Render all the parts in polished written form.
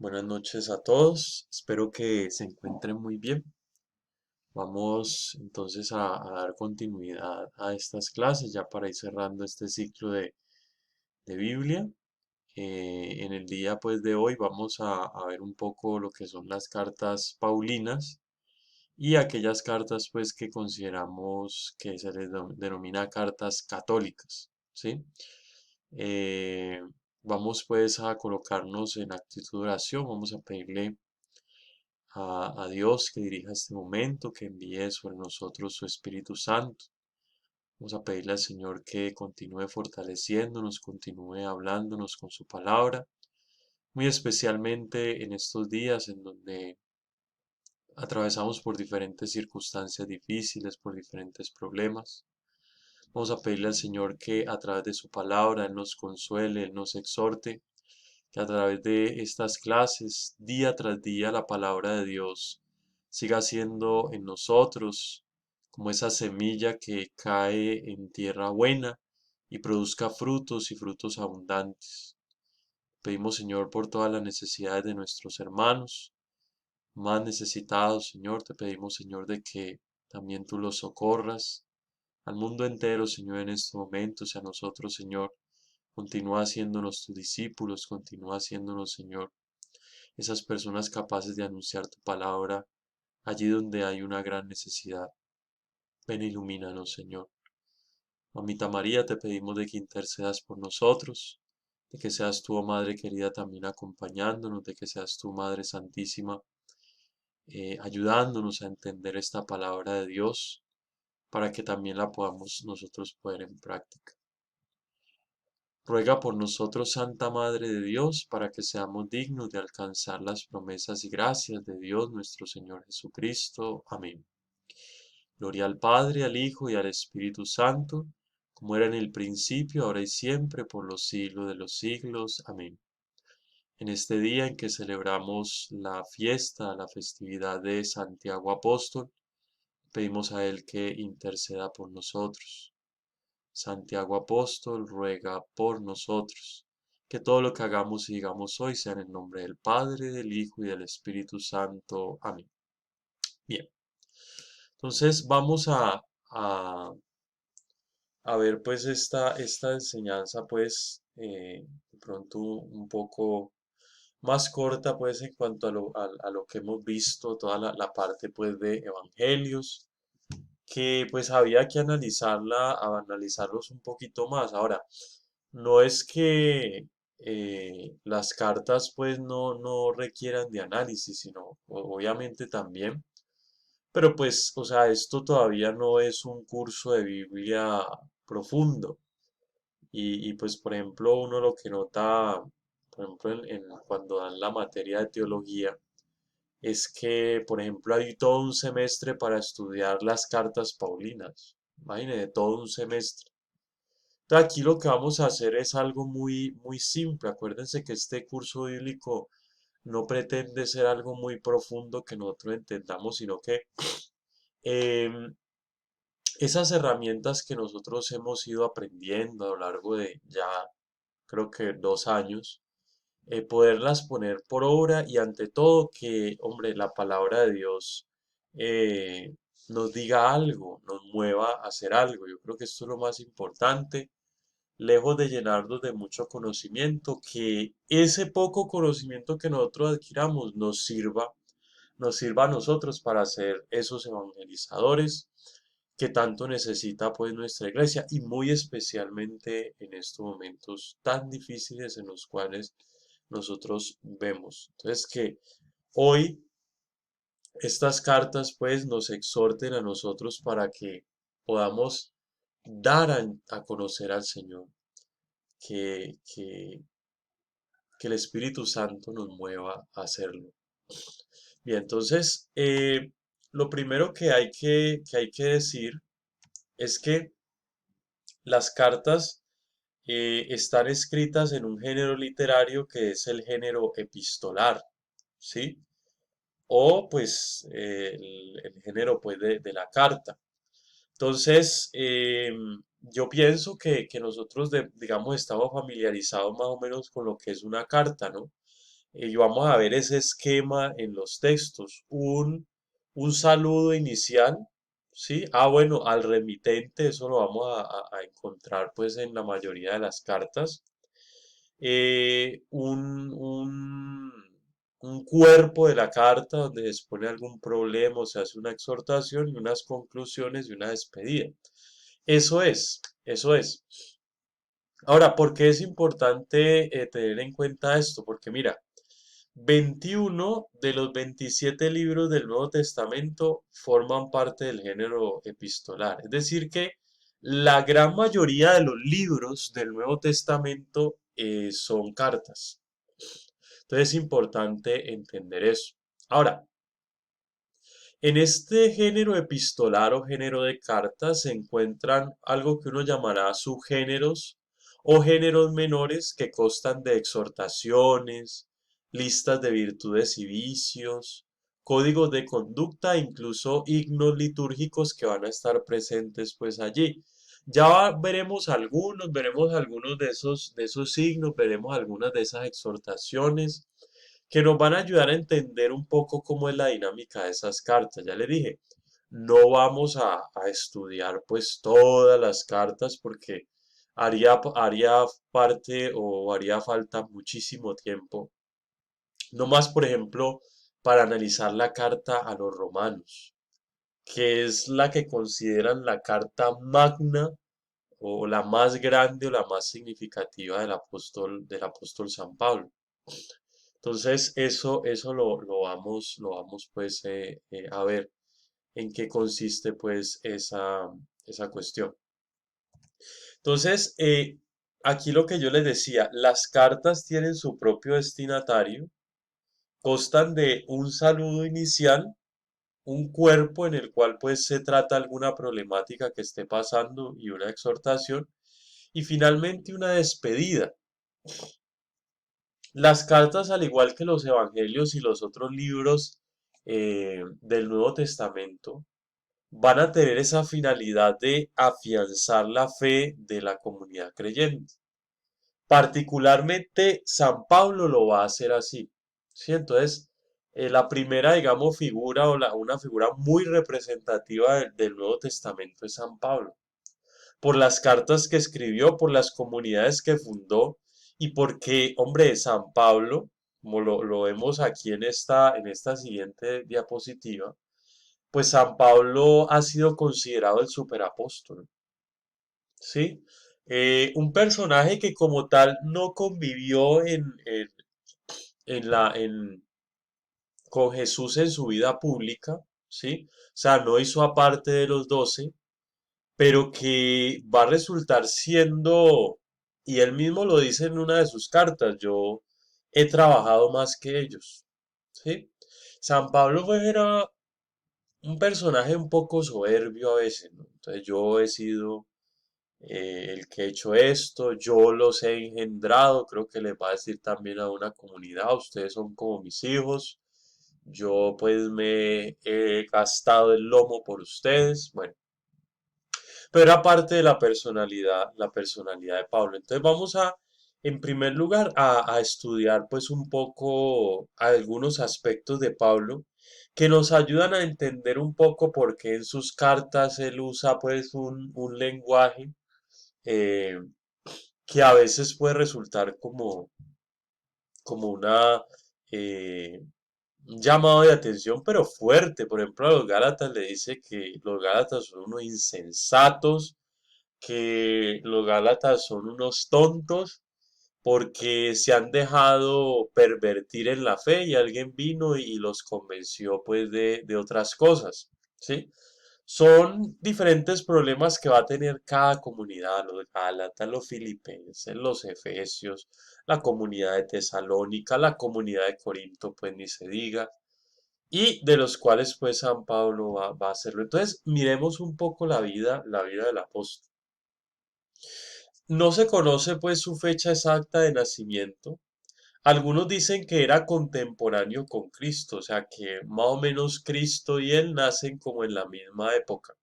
Buenas noches a todos, espero que se encuentren muy bien. Vamos entonces a dar continuidad a estas clases ya para ir cerrando este ciclo de Biblia. En el día pues de hoy vamos a ver un poco lo que son las cartas paulinas y aquellas cartas pues que consideramos que se les denomina cartas católicas, ¿sí? Eh, Vamos pues a colocarnos en actitud de oración, vamos a pedirle a Dios que dirija este momento, que envíe sobre nosotros su Espíritu Santo. Vamos a pedirle al Señor que continúe fortaleciéndonos, continúe hablándonos con su palabra, muy especialmente en estos días en donde atravesamos por diferentes circunstancias difíciles, por diferentes problemas. Vamos a pedirle al Señor que a través de su palabra Él nos consuele, Él nos exhorte, que a través de estas clases, día tras día, la palabra de Dios siga siendo en nosotros como esa semilla que cae en tierra buena y produzca frutos y frutos abundantes. Pedimos, Señor, por todas las necesidades de nuestros hermanos más necesitados, Señor. Te pedimos, Señor, de que también tú los socorras al mundo entero, Señor, en estos momentos y a nosotros, Señor. Continúa haciéndonos tus discípulos, continúa haciéndonos, Señor, esas personas capaces de anunciar tu palabra allí donde hay una gran necesidad. Ven, ilumínanos, Señor. Mamita María, te pedimos de que intercedas por nosotros, de que seas tu, oh Madre querida, también acompañándonos, de que seas tu, Madre Santísima, ayudándonos a entender esta palabra de Dios, para que también la podamos nosotros poner en práctica. Ruega por nosotros, Santa Madre de Dios, para que seamos dignos de alcanzar las promesas y gracias de Dios nuestro Señor Jesucristo. Amén. Gloria al Padre, al Hijo y al Espíritu Santo, como era en el principio, ahora y siempre, por los siglos de los siglos. Amén. En este día en que celebramos la fiesta, la festividad de Santiago Apóstol, pedimos a Él que interceda por nosotros. Santiago Apóstol ruega por nosotros. Que todo lo que hagamos y digamos hoy sea en el nombre del Padre, del Hijo y del Espíritu Santo. Amén. Bien, entonces vamos a ver pues esta enseñanza pues de pronto un poco más corta pues en cuanto a lo que hemos visto, toda la parte pues de evangelios, que pues había que analizarlos un poquito más. Ahora, no es que las cartas pues no requieran de análisis, sino obviamente también, pero pues, o sea, esto todavía no es un curso de Biblia profundo. Y pues, por ejemplo, uno lo que nota, por ejemplo, cuando dan la materia de teología, es que, por ejemplo, hay todo un semestre para estudiar las cartas paulinas. Imagínense, todo un semestre. Entonces, aquí lo que vamos a hacer es algo muy simple. Acuérdense que este curso bíblico no pretende ser algo muy profundo que nosotros entendamos, sino que em, esas herramientas que nosotros hemos ido aprendiendo a lo largo de ya creo que 2 años, poderlas poner por obra y ante todo que, hombre, la palabra de Dios nos diga algo, nos mueva a hacer algo. Yo creo que esto es lo más importante, lejos de llenarnos de mucho conocimiento, que ese poco conocimiento que nosotros adquiramos nos sirva a nosotros para ser esos evangelizadores que tanto necesita pues nuestra iglesia y muy especialmente en estos momentos tan difíciles en los cuales nosotros vemos. Entonces que hoy estas cartas pues nos exhorten a nosotros para que podamos dar a conocer al Señor, que, que, que el Espíritu Santo nos mueva a hacerlo. Bien, entonces lo primero que hay que decir es que las cartas están escritas en un género literario que es el género epistolar, ¿sí? O pues el género pues de la carta. Entonces, yo pienso que nosotros, digamos, estamos familiarizados más o menos con lo que es una carta, ¿no? Y vamos a ver ese esquema en los textos. Un saludo inicial, ¿sí? Ah, bueno, al remitente, eso lo vamos a encontrar pues en la mayoría de las cartas. eh, un, un, un cuerpo de la carta donde se expone algún problema o se hace una exhortación y unas conclusiones y una despedida. Eso es, eso es. Ahora, ¿por qué es importante tener en cuenta esto? Porque mira, 21 de los 27 libros del Nuevo Testamento forman parte del género epistolar. Es decir, que la gran mayoría de los libros del Nuevo Testamento son cartas. Entonces es importante entender eso. Ahora, en este género epistolar o género de cartas se encuentran algo que uno llamará subgéneros o géneros menores que constan de exhortaciones, listas de virtudes y vicios, códigos de conducta e incluso himnos litúrgicos que van a estar presentes pues allí. Ya veremos algunos de esos signos, veremos algunas de esas exhortaciones que nos van a ayudar a entender un poco cómo es la dinámica de esas cartas. Ya le dije, no vamos a estudiar pues todas las cartas porque haría parte o haría falta muchísimo tiempo. No más, por ejemplo, para analizar la carta a los romanos, que es la que consideran la carta magna o la más grande o la más significativa del apóstol San Pablo. Entonces, eso lo vamos pues a ver en qué consiste pues esa cuestión. Entonces, aquí lo que yo les decía, las cartas tienen su propio destinatario, constan de un saludo inicial, un cuerpo en el cual pues se trata alguna problemática que esté pasando y una exhortación, y finalmente una despedida. Las cartas, al igual que los evangelios y los otros libros del Nuevo Testamento, van a tener esa finalidad de afianzar la fe de la comunidad creyente. Particularmente, San Pablo lo va a hacer así. ¿Sí? Entonces, la primera, digamos, figura una figura muy representativa del Nuevo Testamento es San Pablo por las cartas que escribió, por las comunidades que fundó y porque, hombre, San Pablo, como lo vemos aquí en esta siguiente diapositiva, pues San Pablo ha sido considerado el superapóstol, ¿sí? Un personaje que como tal no convivió en con Jesús en su vida pública, ¿sí? O sea, no hizo aparte de los 12, pero que va a resultar siendo, y él mismo lo dice en una de sus cartas, yo he trabajado más que ellos, ¿sí? San Pablo era un personaje un poco soberbio a veces, ¿no? Entonces yo he sido el que he hecho esto, yo los he engendrado, creo que les va a decir también a una comunidad, ustedes son como mis hijos, yo pues me he gastado el lomo por ustedes, bueno. Pero era parte de la personalidad de Pablo. Entonces vamos en primer lugar, a estudiar pues un poco algunos aspectos de Pablo que nos ayudan a entender un poco por qué en sus cartas él usa pues un lenguaje eh, que a veces puede resultar como eh, un llamado de atención, pero fuerte. Por ejemplo, a los Gálatas le dice que los Gálatas son unos insensatos, que los Gálatas son unos tontos porque se han dejado pervertir en la fe y alguien vino y los convenció pues de otras cosas, ¿sí? Son diferentes problemas que va a tener cada comunidad, los Gálatas, los Filipenses, los Efesios, la comunidad de Tesalónica, la comunidad de Corinto, pues ni se diga, y de los cuales pues San Pablo va a hacerlo. Entonces, miremos un poco la vida del apóstol. No se conoce pues su fecha exacta de nacimiento. Algunos dicen que era contemporáneo con Cristo, o sea que más o menos Cristo y él nacen como en la misma época.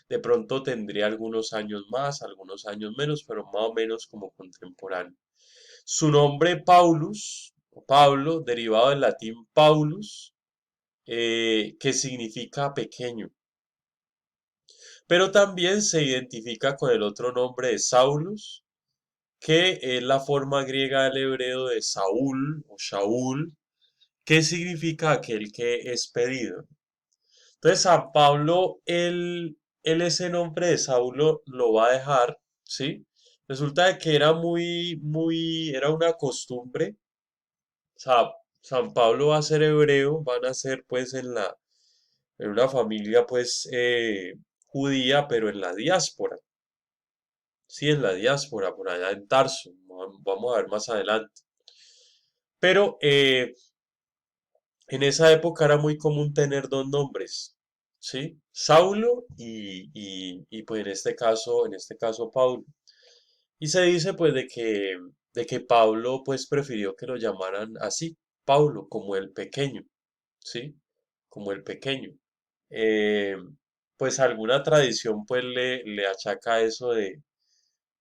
De pronto tendría algunos años más, algunos años menos, pero más o menos como contemporáneo. Su nombre Paulus Pablo, derivado del latín Paulus, que significa pequeño. Pero también se identifica con el otro nombre de Saulus, que es la forma griega del hebreo de Saúl o Shaul, que significa aquel que es pedido. Entonces, San Pablo, él ese nombre de Saulo lo va a dejar, ¿sí? Resulta de que era era una costumbre. O sea, San Pablo va a ser hebreo, van a ser pues en una familia pues judía, pero en la diáspora, sí, en la diáspora, por allá en Tarso, vamos a ver más adelante. Pero en esa época era muy común tener dos nombres, ¿sí? Saulo y pues en este caso Pablo. Y se dice pues de que Pablo pues prefirió que lo llamaran así, Pablo, como el pequeño, ¿sí? Como el pequeño. Eh, pues alguna tradición pues le achaca eso de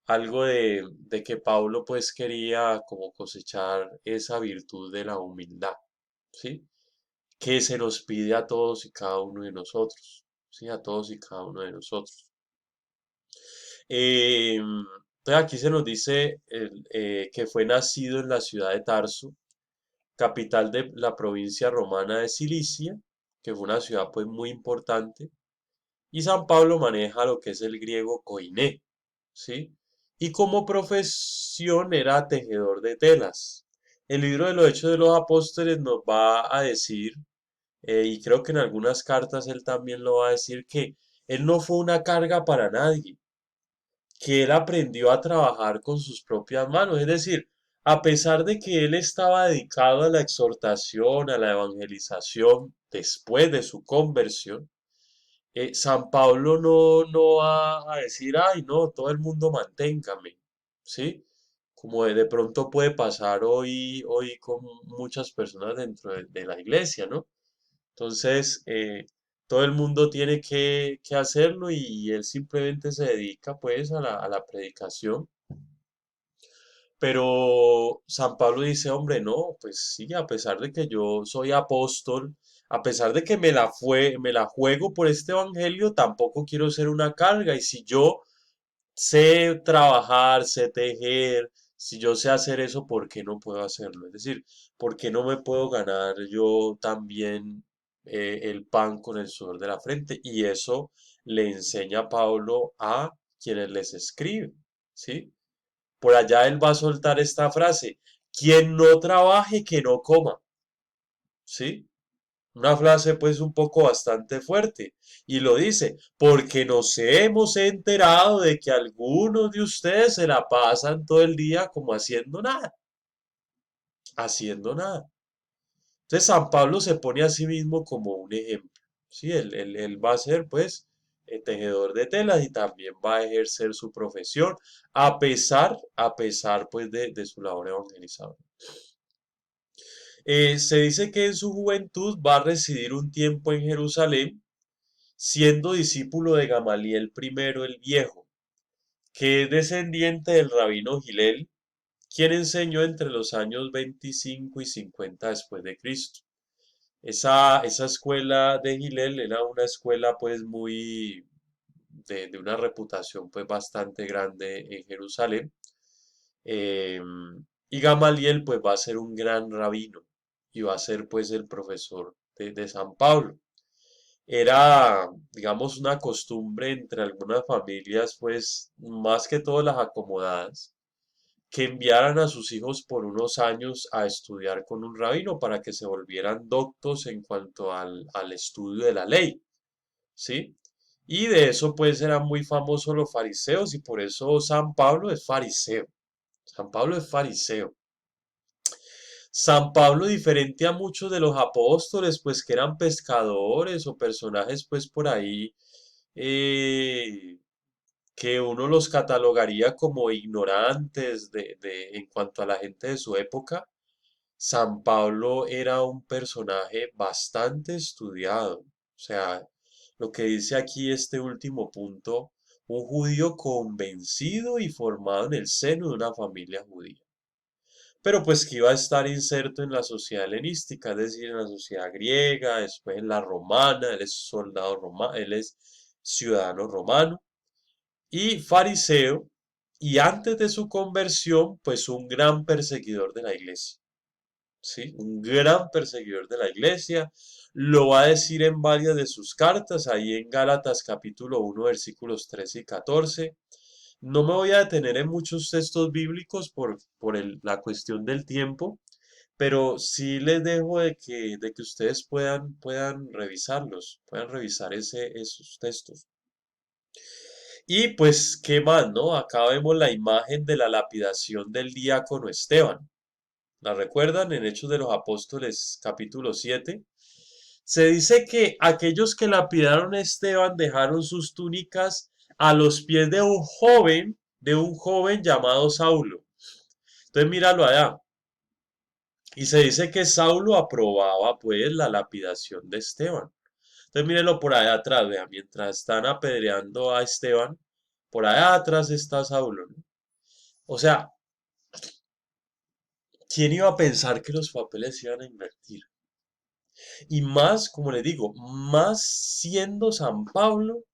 algo de que Pablo pues quería como cosechar esa virtud de la humildad, ¿sí? Que se nos pide a todos y cada uno de nosotros, ¿sí? A todos y cada uno de nosotros. Entonces aquí se nos dice que fue nacido en la ciudad de Tarso, capital de la provincia romana de Cilicia, que fue una ciudad pues muy importante, y San Pablo maneja lo que es el griego koiné, ¿sí? Y como profesión era tejedor de telas. El libro de los Hechos de los Apóstoles nos va a decir, y creo que en algunas cartas él también lo va a decir, que él no fue una carga para nadie, que él aprendió a trabajar con sus propias manos. Es decir, a pesar de que él estaba dedicado a la exhortación, a la evangelización, después de su conversión, San Pablo no va a decir, ay, no, todo el mundo manténgame, ¿sí? Como de pronto puede pasar hoy con muchas personas dentro de la iglesia, ¿no? Entonces, todo el mundo tiene que hacerlo y él simplemente se dedica pues a a la predicación. Pero San Pablo dice, hombre, no, pues sí, a pesar de que yo soy apóstol, a pesar de que me la juego por este evangelio, tampoco quiero ser una carga. Y si yo sé trabajar, sé tejer, si yo sé hacer eso, ¿por qué no puedo hacerlo? Es decir, ¿por qué no me puedo ganar yo también el pan con el sudor de la frente? Y eso le enseña Pablo a quienes les escribe, ¿sí? Por allá él va a soltar esta frase, quien no trabaje, que no coma, ¿sí? Una frase pues un poco bastante fuerte. Y lo dice, porque nos hemos enterado de que algunos de ustedes se la pasan todo el día como haciendo nada, haciendo nada. Entonces San Pablo se pone a sí mismo como un ejemplo. Sí, él va a ser pues tejedor de telas y también va a ejercer su profesión a pesar pues de su labor evangelizadora. Se dice que en su juventud va a residir un tiempo en Jerusalén, siendo discípulo de Gamaliel I el Viejo, que es descendiente del rabino Gilel, quien enseñó entre los años 25 y 50 después de Cristo. Esa escuela de Gilel era una escuela pues muy de una reputación pues bastante grande en Jerusalén. Eh, y Gamaliel pues va a ser un gran rabino y va a ser pues el profesor de San Pablo. Era, digamos, una costumbre entre algunas familias pues más que todas las acomodadas que enviaran a sus hijos por unos años a estudiar con un rabino para que se volvieran doctos en cuanto al estudio de la ley, ¿sí? Y de eso pues eran muy famosos los fariseos y por eso San Pablo es fariseo. San Pablo es fariseo. San Pablo, diferente a muchos de los apóstoles, pues que eran pescadores o personajes pues por ahí eh, que uno los catalogaría como ignorantes en cuanto a la gente de su época, San Pablo era un personaje bastante estudiado. O sea, lo que dice aquí este último punto, un judío convencido y formado en el seno de una familia judía. pero pues que iba a estar inserto en la sociedad helenística, es decir, en la sociedad griega, después en la romana, él es soldado romano, él es ciudadano romano y fariseo, y antes de su conversión, pues un gran perseguidor de la iglesia. ¿Sí? Un gran perseguidor de la iglesia. Lo va a decir en varias de sus cartas, ahí en Gálatas capítulo 1 versículos 13 y 14. No me voy a detener en muchos textos bíblicos por la cuestión del tiempo, pero sí les dejo de que ustedes puedan revisarlos, puedan revisar esos textos. Y pues, ¿qué más, no? Acá vemos la imagen de la lapidación del diácono Esteban. ¿La recuerdan en Hechos de los Apóstoles capítulo 7? Se dice que aquellos que lapidaron a Esteban dejaron sus túnicas a los pies de un joven llamado Saulo. Entonces míralo allá. Y se dice que Saulo aprobaba pues la lapidación de Esteban. Entonces mírenlo por allá atrás, vean, mientras están apedreando a Esteban, por allá atrás está Saulo, ¿no? O sea, ¿quién iba a pensar que los papeles iban a invertir? Y más, como les digo, más siendo San Pablo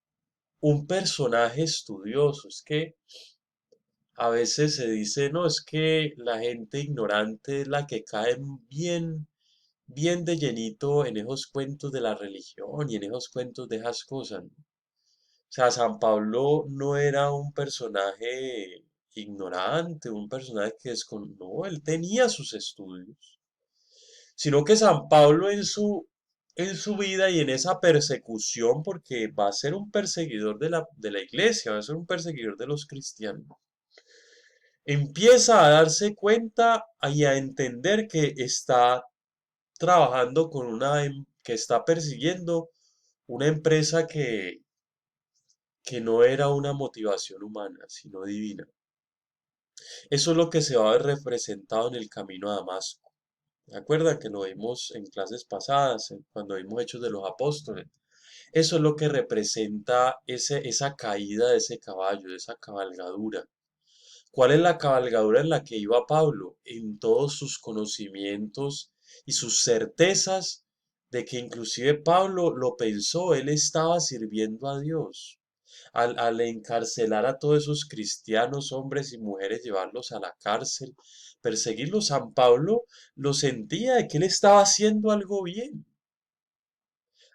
un personaje estudioso. Es que a veces se dice, no, es que la gente ignorante es la que cae bien, bien de llenito en esos cuentos de la religión y en esos cuentos de esas cosas, ¿no? O sea, San Pablo no era un personaje ignorante, un personaje que no, él tenía sus estudios, sino que San Pablo en su vida y en esa persecución, porque va a ser un perseguidor de la iglesia, va a ser un perseguidor de los cristianos, empieza a darse cuenta y a entender que está trabajando que está persiguiendo una empresa que no era una motivación humana, sino divina. Eso es lo que se va a ver representado en el camino a Damasco. ¿Se acuerdan que lo vimos en clases pasadas, cuando vimos Hechos de los Apóstoles? Eso es lo que representa esa caída de ese caballo, de esa cabalgadura. ¿Cuál es la cabalgadura en la que iba Pablo? En todos sus conocimientos y sus certezas de que inclusive Pablo lo pensó, él estaba sirviendo a Dios. Al encarcelar a todos esos cristianos, hombres y mujeres, llevarlos a la cárcel, perseguirlos, San Pablo lo sentía de que él estaba haciendo algo bien.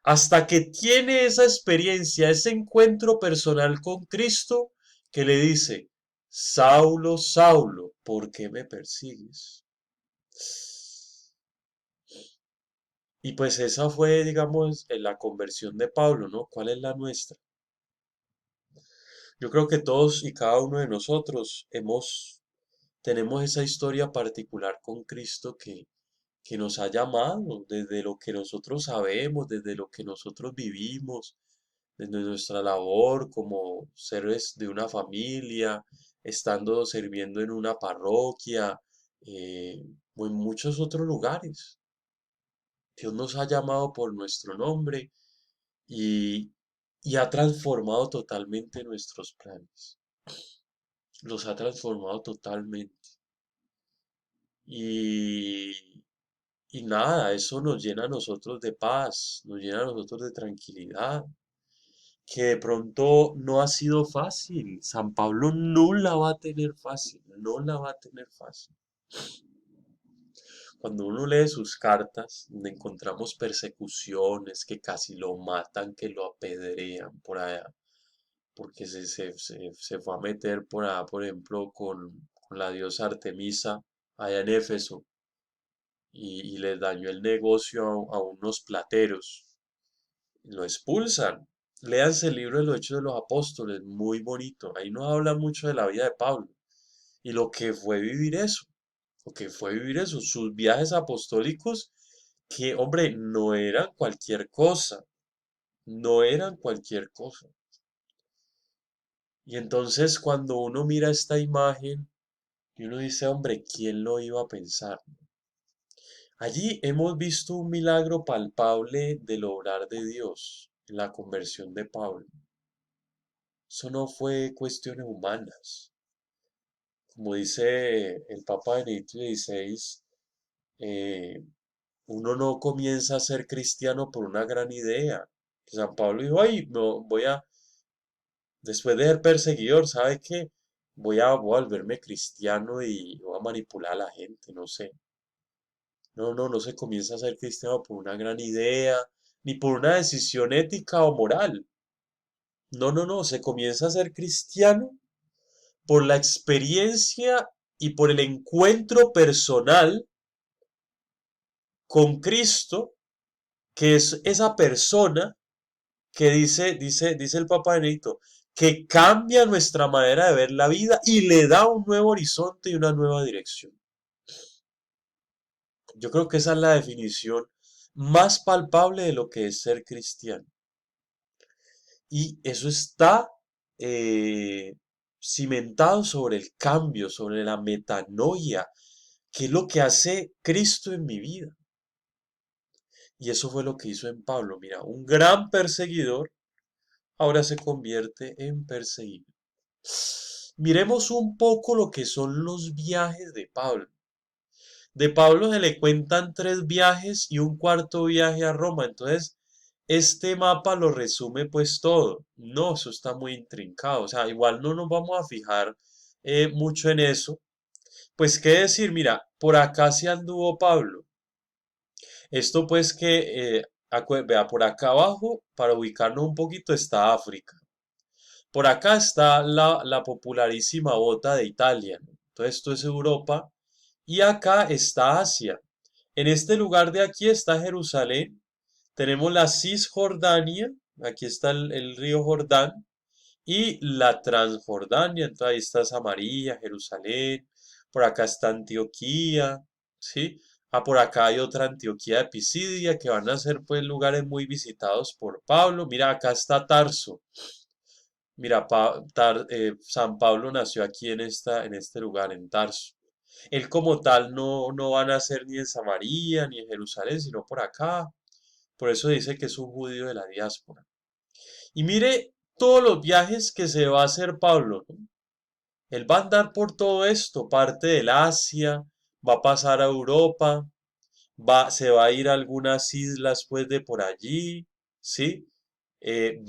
Hasta que tiene esa experiencia, ese encuentro personal con Cristo, que le dice, Saulo, Saulo, ¿por qué me persigues? Y pues esa fue, digamos, la conversión de Pablo, ¿no? ¿Cuál es la nuestra? Yo creo que todos y cada uno de nosotros tenemos esa historia particular con Cristo que nos ha llamado desde lo que nosotros sabemos, desde lo que nosotros vivimos, desde nuestra labor como seres de una familia, estando sirviendo en una parroquia, o en muchos otros lugares. Dios nos ha llamado por nuestro nombre y, y ha transformado totalmente nuestros planes. Los ha transformado totalmente. Y, y nada, eso nos llena a nosotros de paz, nos llena a nosotros de tranquilidad, que de pronto no ha sido fácil. San Pablo no la va a tener fácil, no la va a tener fácil. Cuando uno lee sus cartas, donde encontramos persecuciones, que casi lo matan, que lo apedrean por allá, porque se fue a meter por allá, por ejemplo, con la diosa Artemisa, allá en Éfeso, y les dañó el negocio a unos plateros. Lo expulsan. Léanse el libro de los Hechos de los Apóstoles, muy bonito. Ahí nos habla mucho de la vida de Pablo y lo que fue vivir eso, lo que fue vivir eso, sus viajes apostólicos, que, hombre, no eran cualquier cosa, no eran cualquier cosa. Y entonces cuando uno mira esta imagen y uno dice, hombre, ¿quién lo iba a pensar? Allí hemos visto un milagro palpable del obrar de Dios en la conversión de Pablo. Eso no fue cuestiones humanas. como dice el Papa Benedicto XVI, eh, uno no comienza a ser cristiano por una gran idea. Que San Pablo dijo, ay, no, después de ser perseguidor, ¿sabe qué? Voy a volverme cristiano y voy a manipular a la gente, no sé. No, no, no se comienza a ser cristiano por una gran idea, ni por una decisión ética o moral. No, no, no, se comienza a ser cristiano por la experiencia y por el encuentro personal con Cristo, que es esa persona que dice el Papa Benedicto, que cambia nuestra manera de ver la vida y le da un nuevo horizonte y una nueva dirección. Yo creo que esa es la definición más palpable de lo que es ser cristiano. Y eso está eh, cimentado sobre el cambio, sobre la metanoia, que es lo que hace Cristo en mi vida. Y eso fue lo que hizo en Pablo. Mira, un gran perseguidor ahora se convierte en perseguido. Miremos un poco lo que son los viajes de Pablo. De Pablo se le cuentan tres viajes y un cuarto viaje a Roma. Entonces, este mapa lo resume pues todo. No, eso está muy intrincado. O sea, igual no nos vamos a fijar mucho en eso. Pues, ¿qué decir? Mira, por acá se anduvo Pablo. Esto pues que, vea, por acá abajo, para ubicarnos un poquito, está África. Por acá está la popularísima bota de Italia, ¿no? Entonces esto es Europa. Y acá está Asia. En este lugar de aquí está Jerusalén. Tenemos la Cisjordania. Aquí está el río Jordán. Y la Transjordania. Entonces ahí está Samaria, Jerusalén. Por acá está Antioquía. ¿Sí? Ah, por acá hay otra Antioquía de Pisidia que van a ser pues lugares muy visitados por Pablo. Mira, acá está Tarso. Mira, San Pablo nació aquí en este lugar, en Tarso. Él como tal no va a nacer ni en Samaria ni en Jerusalén, sino por acá. Por eso dice que es un judío de la diáspora. Y mire todos los viajes que se va a hacer Pablo, ¿no? Él va a andar por todo esto, parte del Asia, va a pasar a Europa, se va a ir a algunas islas pues de por allí, ¿sí?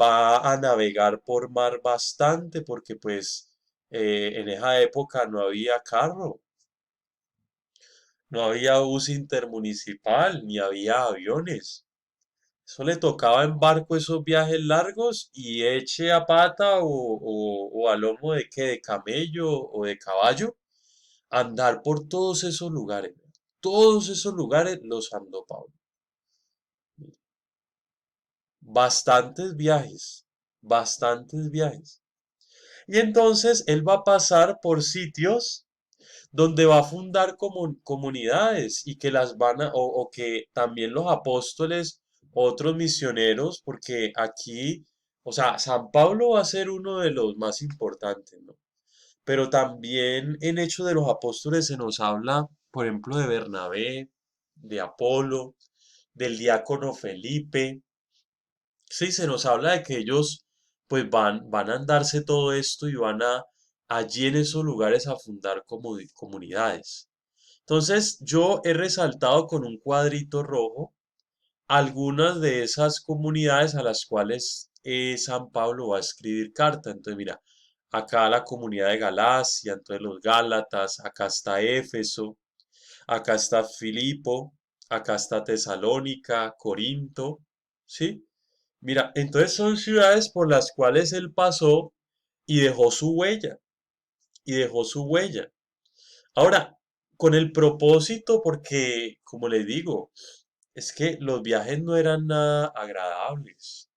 Va a navegar por mar bastante porque pues en esa época no había carro, no había bus intermunicipal, ni había aviones. Eso le tocaba en barco esos viajes largos y eche a pata o a lomo de qué, de camello o de caballo, andar por todos esos lugares. Todos esos lugares los andó Pablo. Bastantes viajes, bastantes viajes. Y entonces él va a pasar por sitios donde va a fundar comunidades y que las o que también los apóstoles, otros misioneros, porque aquí, o sea, San Pablo va a ser uno de los más importantes, ¿no? Pero también en Hechos de los Apóstoles se nos habla, por ejemplo, de Bernabé, de Apolo, del diácono Felipe. Sí, se nos habla de que ellos pues van a andarse todo esto y van a allí en esos lugares a fundar comunidades. Entonces yo he resaltado con un cuadrito rojo algunas de esas comunidades a las cuales San Pablo va a escribir carta. Entonces mira, acá la comunidad de Galacia, entonces los Gálatas, acá está Éfeso, acá está Filipo, acá está Tesalónica, Corinto, ¿sí? Mira, entonces son ciudades por las cuales él pasó y dejó su huella, y dejó su huella. Ahora, con el propósito, porque, como les digo, es que los viajes no eran nada agradables.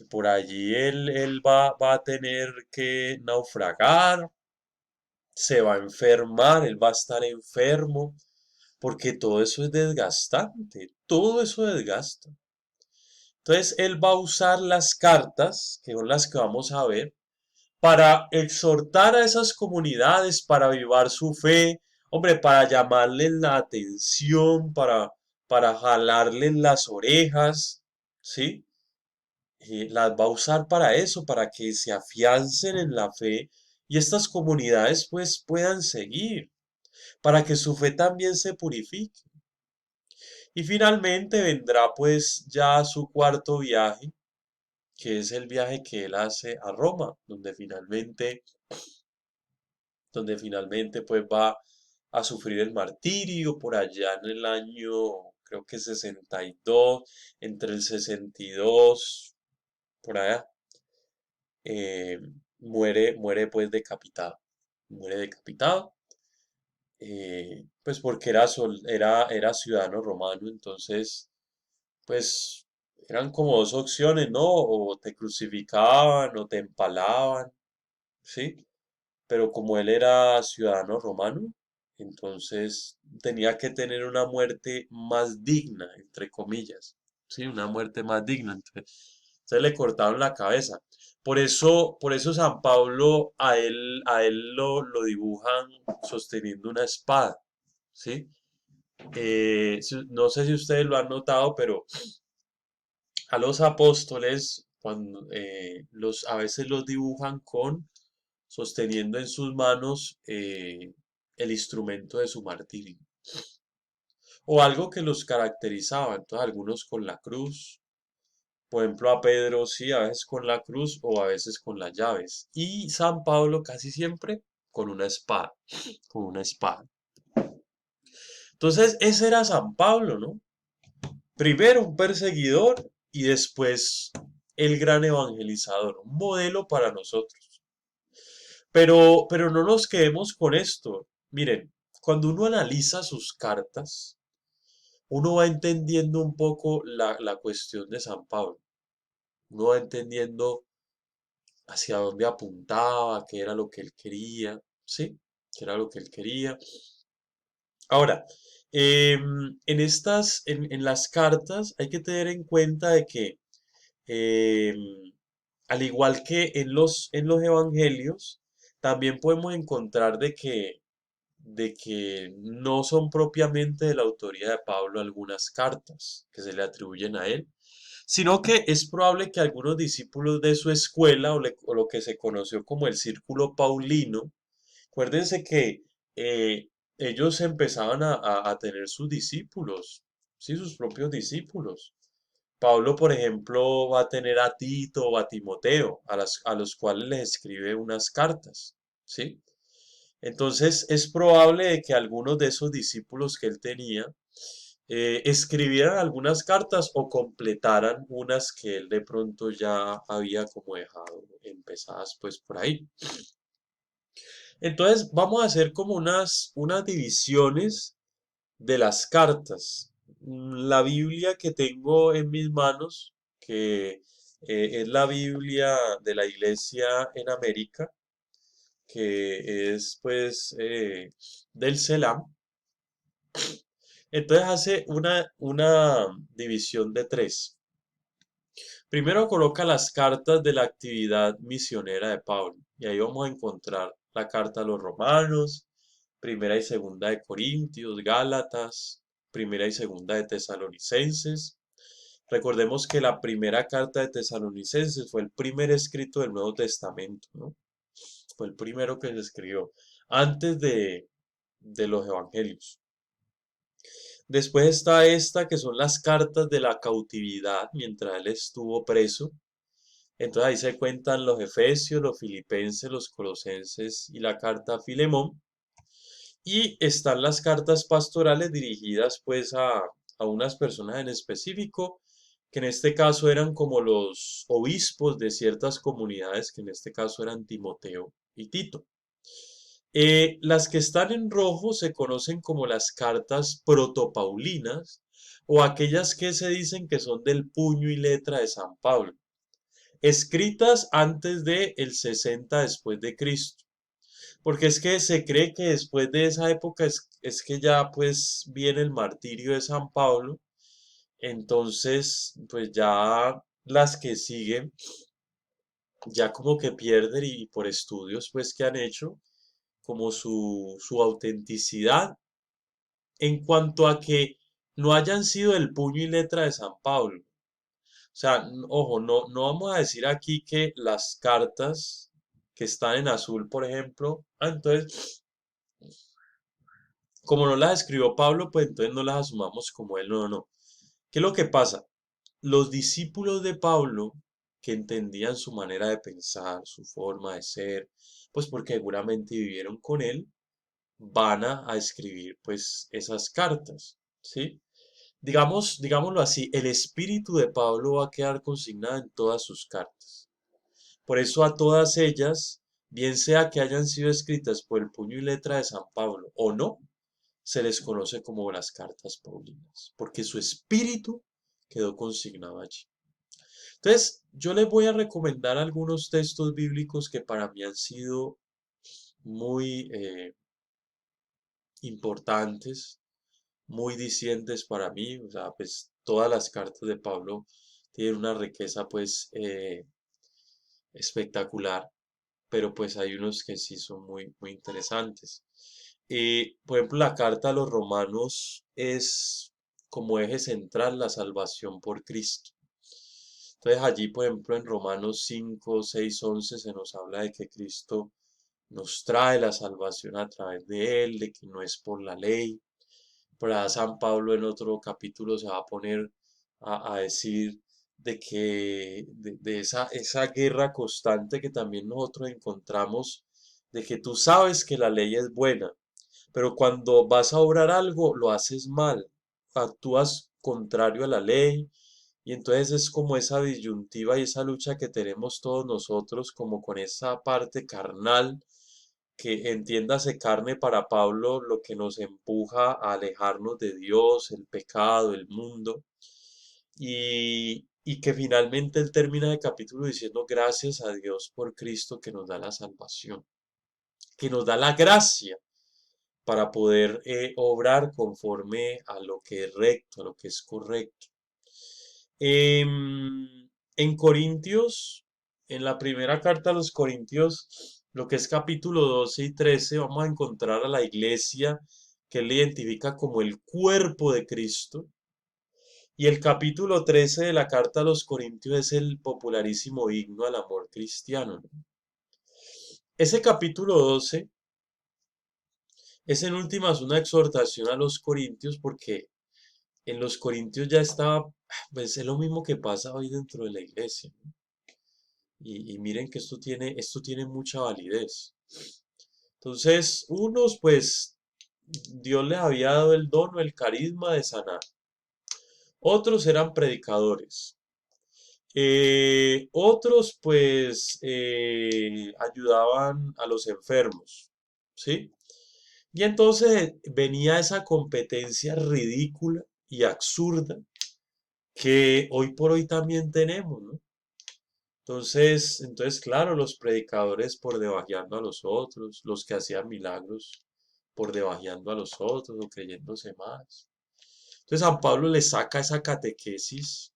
Por allí él va a tener que naufragar, se va a enfermar, él va a estar enfermo, porque todo eso es desgastante, todo eso desgasta. Entonces él va a usar las cartas, que son las que vamos a ver, para exhortar a esas comunidades, para avivar su fe, hombre, para llamarles la atención, para jalarles las orejas, ¿sí? Las va a usar para eso, para que se afiancen en la fe y estas comunidades pues puedan seguir, para que su fe también se purifique. Y finalmente vendrá pues ya su cuarto viaje, que es el viaje que él hace a Roma, donde finalmente pues va a sufrir el martirio por allá en el año, creo que 62, entre el 62, por allá, eh, muere pues decapitado, muere decapitado, pues porque era ciudadano romano, entonces pues eran como dos opciones, ¿no? O te crucificaban o te empalaban, ¿sí? Pero como él era ciudadano romano, entonces tenía que tener una muerte más digna, entre comillas, ¿sí? Una muerte más digna. Entonces le cortaron la cabeza. Por eso San Pablo a él lo dibujan sosteniendo una espada, ¿sí? No sé si ustedes lo han notado, pero a los apóstoles a veces los dibujan sosteniendo en sus manos el instrumento de su martirio o algo que los caracterizaba. Entonces algunos con la cruz, por ejemplo a Pedro sí, a veces con la cruz o a veces con las llaves. Y San Pablo casi siempre con una espada, con una espada. Entonces ese era San Pablo, ¿no? Primero un perseguidor y después el gran evangelizador, un modelo para nosotros. Pero no nos quedemos con esto. Miren, cuando uno analiza sus cartas, uno va entendiendo un poco la cuestión de San Pablo. Uno va entendiendo hacia dónde apuntaba, qué era lo que él quería, ¿sí? Qué era lo que él quería. Ahora, en las cartas hay que tener en cuenta de que Em, al igual que en los evangelios, también podemos encontrar de que no son propiamente de la autoría de Pablo algunas cartas que se le atribuyen a él, sino que es probable que algunos discípulos de su escuela o lo que se conoció como el círculo paulino, acuérdense que eh, ellos empezaban a tener sus discípulos, sí, sus propios discípulos. Pablo, por ejemplo, va a tener a Tito o a Timoteo, a los cuales les escribe unas cartas, ¿sí? Entonces es probable de que algunos de esos discípulos que él tenía escribieran algunas cartas o completaran unas que él de pronto ya había como dejado empezadas pues por ahí. Entonces vamos a hacer como unas divisiones de las cartas. La Biblia que tengo en mis manos, que es la Biblia de la Iglesia en América, que es pues del CELAM, entonces hace una división de tres. Primero coloca las cartas de la actividad misionera de Pablo, y ahí vamos a encontrar la carta a los romanos, primera y segunda de Corintios, Gálatas, primera y segunda de Tesalonicenses. Recordemos que la primera carta de Tesalonicenses fue el primer escrito del Nuevo Testamento, ¿no? Fue el primero que se escribió antes de los evangelios. Después está esta, que son las cartas de la cautividad mientras él estuvo preso. Entonces ahí se cuentan los Efesios, los Filipenses, los Colosenses y la carta a Filemón. Y están las cartas pastorales dirigidas pues a unas personas en específico, que en este caso eran como los obispos de ciertas comunidades, que en este caso eran Timoteo y Tito. Las que están en rojo se conocen como las cartas protopaulinas o aquellas que se dicen que son del puño y letra de San Pablo, escritas antes de el 60 después de Cristo. Porque es que se cree que después de esa época es que ya pues viene el martirio de San Pablo, entonces pues ya las que siguen ya como que pierden y por estudios pues que han hecho como su autenticidad en cuanto a que no hayan sido el puño y letra de San Pablo. O sea, ojo, no vamos a decir aquí que las cartas que están en azul, por ejemplo. Entonces, como no las escribió Pablo, pues entonces no las asumamos como él, no, no, no. ¿Qué es lo que pasa? Los discípulos de Pablo, que entendían su manera de pensar, su forma de ser, pues porque seguramente vivieron con él, van a escribir pues esas cartas, ¿sí? Digámoslo así, el espíritu de Pablo va a quedar consignado en todas sus cartas. Por eso a todas ellas, bien sea que hayan sido escritas por el puño y letra de San Pablo o no, se les conoce como las cartas paulinas, porque su espíritu quedó consignado allí. Entonces, yo les voy a recomendar algunos textos bíblicos que para mí han sido muy importantes, muy dicientes para mí. O sea, pues todas las cartas de Pablo tienen una riqueza pues espectacular, pero pues hay unos que sí son muy, muy interesantes. Por ejemplo, la carta a los romanos es como eje central la salvación por Cristo. Entonces allí, por ejemplo, en Romanos 5, 6, 11 se nos habla de que Cristo nos trae la salvación a través de Él, de que no es por la ley. Para San Pablo en otro capítulo se va a poner a decir de que de esa guerra constante que también nosotros encontramos, de que tú sabes que la ley es buena, pero cuando vas a obrar algo lo haces mal, actúas contrario a la ley, y entonces es como esa disyuntiva y esa lucha que tenemos todos nosotros, como con esa parte carnal, que entiéndase carne para Pablo, lo que nos empuja a alejarnos de Dios, el pecado, el mundo, y que finalmente él termina el capítulo diciendo gracias a Dios por Cristo que nos da la salvación, que nos da la gracia para poder obrar conforme a lo que es recto, a lo que es correcto. En Corintios, en la primera carta a los Corintios, lo que es capítulo 12 y 13, vamos a encontrar a la iglesia que él identifica como el cuerpo de Cristo. Y el capítulo 13 de la carta a los Corintios es el popularísimo himno al amor cristiano, ¿no? Ese capítulo 12 es en últimas una exhortación a los corintios porque en los corintios ya estaba, pues es lo mismo que pasa hoy dentro de la iglesia, ¿no? Y miren que esto tiene mucha validez. Entonces, unos, pues, Dios les había dado el don o el carisma de sanar. Otros eran predicadores. Otros, pues, ayudaban a los enfermos. ¿Sí? Y entonces venía esa competencia ridícula y absurda que hoy por hoy también tenemos, ¿no? Entonces, claro, los predicadores por debajeando a los otros, los que hacían milagros por debajeando a los otros o creyéndose más. Entonces, San Pablo le saca esa catequesis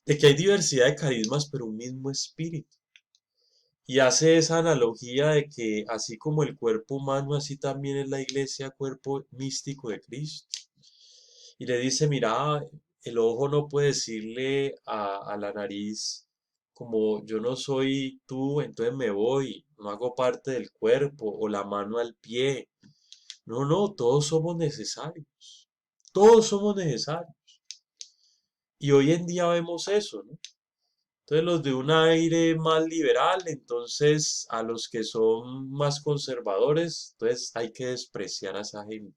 de que hay diversidad de carismas, pero un mismo espíritu. Y hace esa analogía de que así como el cuerpo humano, así también es la iglesia, cuerpo místico de Cristo. Y le dice, mira, el ojo no puede decirle a la nariz, como yo no soy tú, entonces me voy, no hago parte del cuerpo, o la mano al pie. No, no, todos somos necesarios. Todos somos necesarios. Y hoy en día vemos eso, ¿no? Entonces los de un aire más liberal, entonces a los que son más conservadores, entonces hay que despreciar a esa gente.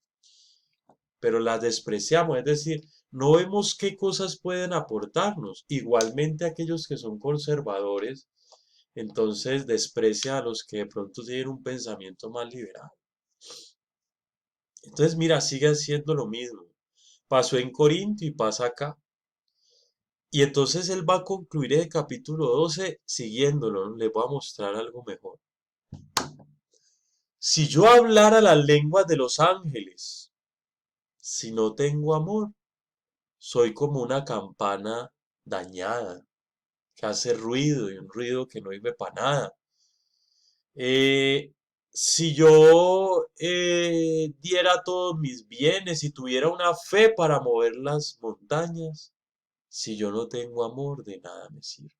Pero las despreciamos, es decir, no vemos qué cosas pueden aportarnos. Igualmente aquellos que son conservadores, entonces desprecia a los que de pronto tienen un pensamiento más liberal. Entonces, mira, sigue haciendo lo mismo. Pasó en Corinto y pasa acá. Y entonces él va a concluir el capítulo 12 siguiéndolo, ¿no? Les voy a mostrar algo mejor. Si yo hablara las lenguas de los ángeles, si no tengo amor, soy como una campana dañada que hace ruido y un ruido que no sirve para nada. Eh, si yo diera todos mis bienes y tuviera una fe para mover las montañas, si yo no tengo amor, de nada me sirve.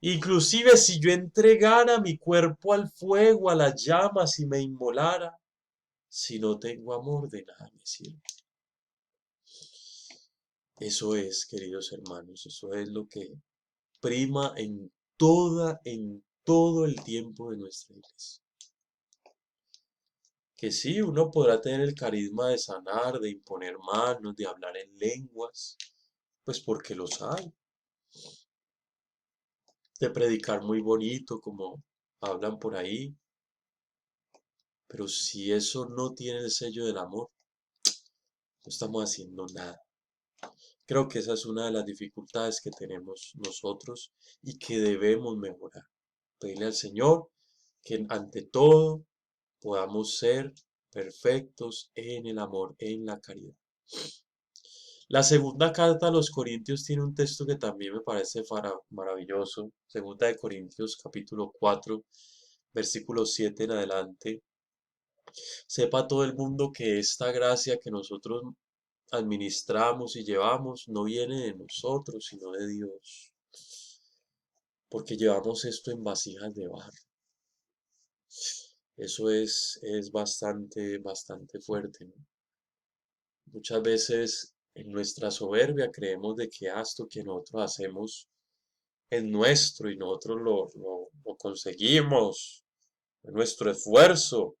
Inclusive si yo entregara mi cuerpo al fuego, a las llamas y me inmolara, si no tengo amor, de nada me sirve. Eso es, queridos hermanos, eso es lo que prima en todo el tiempo de nuestra iglesia. Que sí, uno podrá tener el carisma de sanar, de imponer manos, de hablar en lenguas, pues porque los hay, de predicar muy bonito como hablan por ahí, pero si eso no tiene el sello del amor, no estamos haciendo nada. Creo que esa es una de las dificultades que tenemos nosotros y que debemos mejorar. Pedirle al Señor que ante todo podamos ser perfectos en el amor, en la caridad. La segunda carta a los Corintios tiene un texto que también me parece maravilloso. Segunda de Corintios capítulo 4, versículo 7 en adelante. Sepa todo el mundo que esta gracia que nosotros administramos y llevamos no viene de nosotros, sino de Dios. Porque llevamos esto en vasijas de barro. Eso es bastante fuerte, ¿no? Muchas veces en nuestra soberbia creemos de que esto que nosotros hacemos es nuestro y nosotros lo conseguimos, es nuestro esfuerzo.